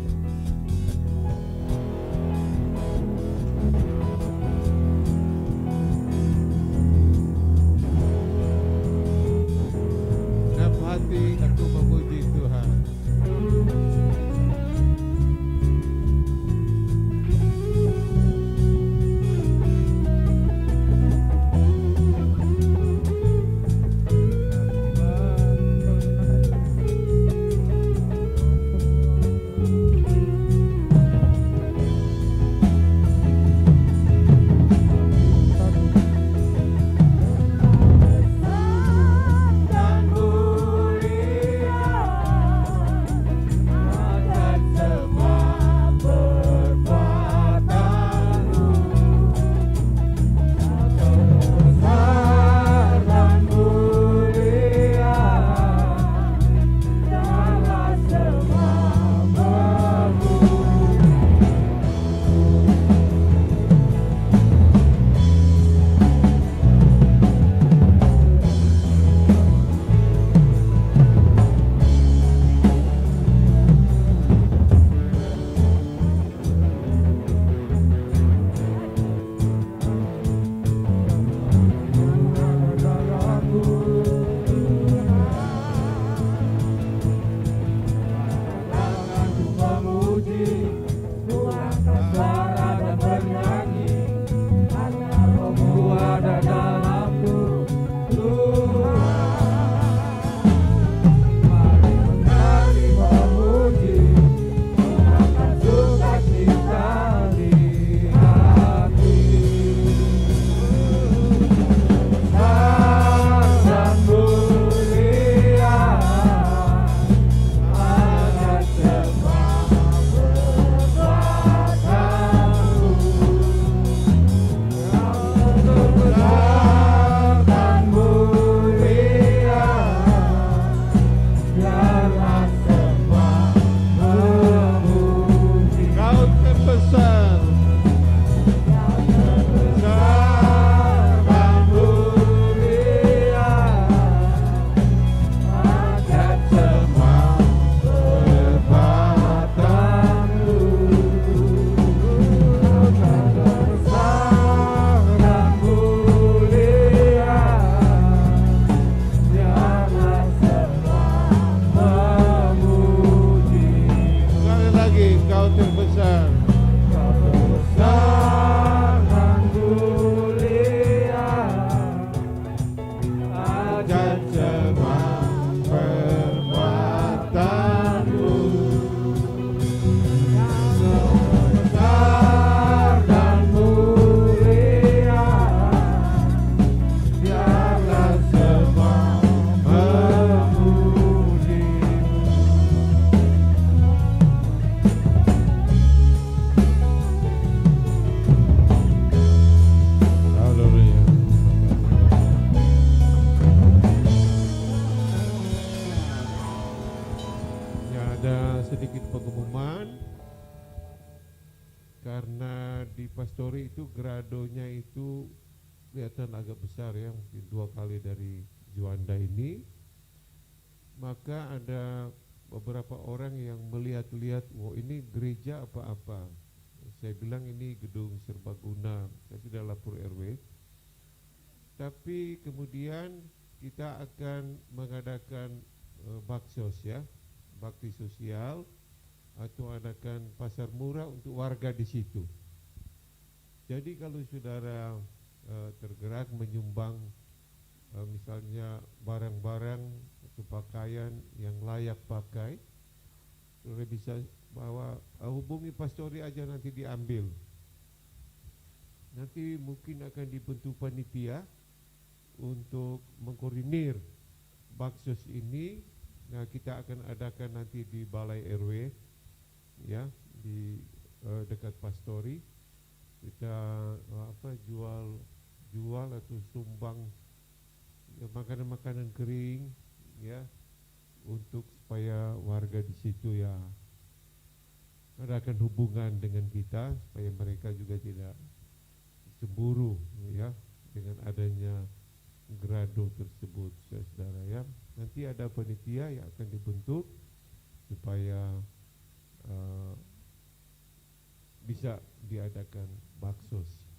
Pastori itu gradonya itu kelihatan agak besar ya, mungkin 2 kali dari Juanda ini. Maka ada beberapa orang yang melihat-lihat, wah ini gereja apa-apa. Saya bilang ini gedung serbaguna, saya sudah lapor RW. Tapi kemudian kita akan mengadakan baksos ya, bakti sosial, atau adakan pasar murah untuk warga di situ. Jadi kalau saudara tergerak menyumbang misalnya barang-barang atau pakaian yang layak pakai, saudara bisa bawa, hubungi pastori aja, nanti diambil. Nanti mungkin akan dibentuk panitia untuk mengkoordinir baksos ini. Nah, kita akan adakan nanti di Balai RW ya, di dekat pastori. Kita jual atau sumbang ya, makanan-makanan kering ya, untuk supaya warga di situ ya adakan hubungan dengan kita, supaya mereka juga tidak cemburu ya dengan adanya grado tersebut, saudara ya. Nanti ada panitia yang akan dibentuk supaya bisa diadakan baksos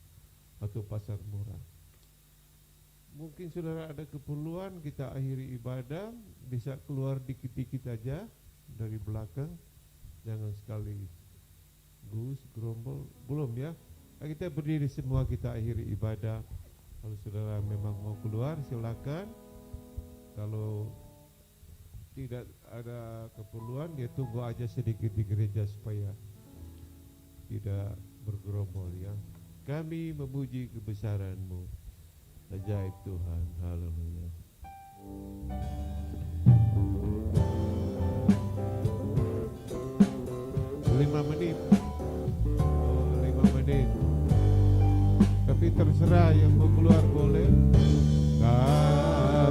atau pasar murah. Mungkin saudara ada keperluan, kita akhiri ibadah, bisa keluar dikit-dikit aja dari belakang, jangan sekali gus gerombol. Belum ya, nah, kita berdiri semua, kita akhiri ibadah. Kalau saudara memang mau keluar silakan. Kalau tidak ada keperluan, dia tunggu aja sedikit di gereja supaya tidak bergerombol ya. Kami memuji kebesaran-Mu, ajaib Tuhan, haleluya. 5 menit, 5 menit. Tapi terserah, yang mau keluar boleh.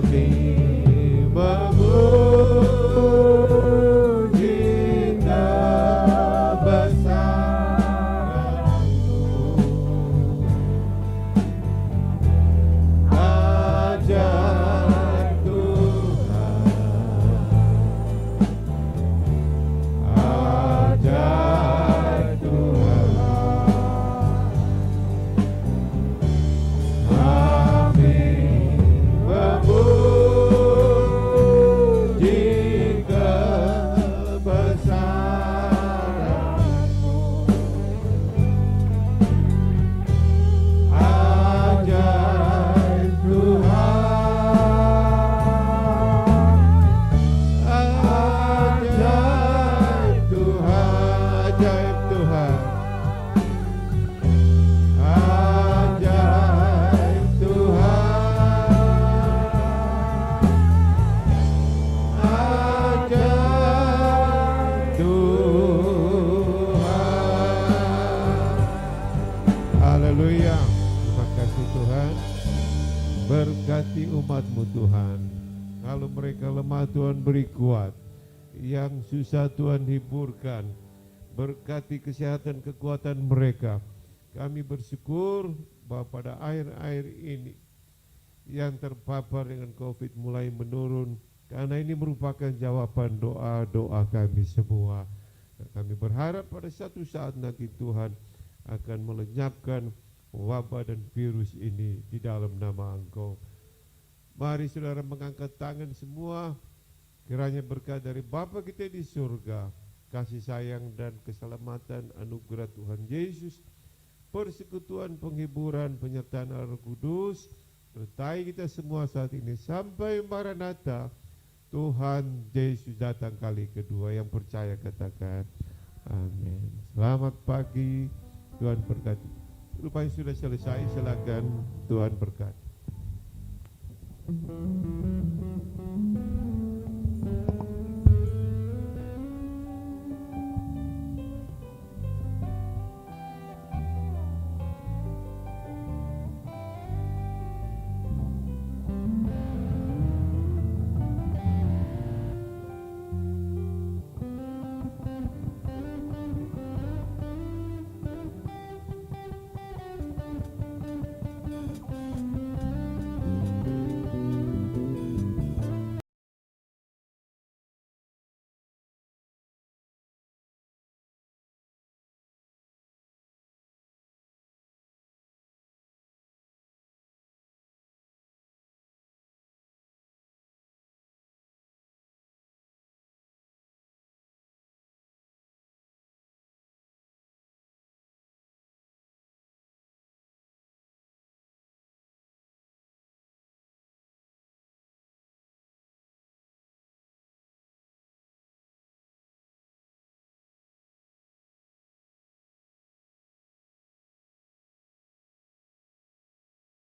Kami memuji kebesaran-Mu, ajaib Tuhan, ajaib Tuhan. Kami memuji Tuhan. Haleluya. Terima kasih Tuhan. Berkati umat-Mu Tuhan. Kalau mereka lemah Tuhan beri kuat. Yang susah Tuhan hiburkan. Berkati kesehatan kekuatan mereka. Kami bersyukur bahwa pada akhir-akhir ini yang terpapar dengan COVID mulai menurun, karena ini merupakan jawaban doa-doa kami semua. Dan kami berharap pada satu saat nanti Tuhan akan melenyapkan wabah dan virus ini di dalam nama Engkau. Mari saudara mengangkat tangan semua, kiranya berkat dari Bapa kita di surga, kasih sayang dan keselamatan anugerah Tuhan Yesus, persekutuan, penghiburan, penyertaan Roh Kudus sertai kita semua saat ini sampai Maranatha. Tuhan Yesus datang kali kedua. Yang percaya katakan amin. Selamat pagi, Tuhan berkati. Rupanya sudah selesai, silakan Tuhan berkati.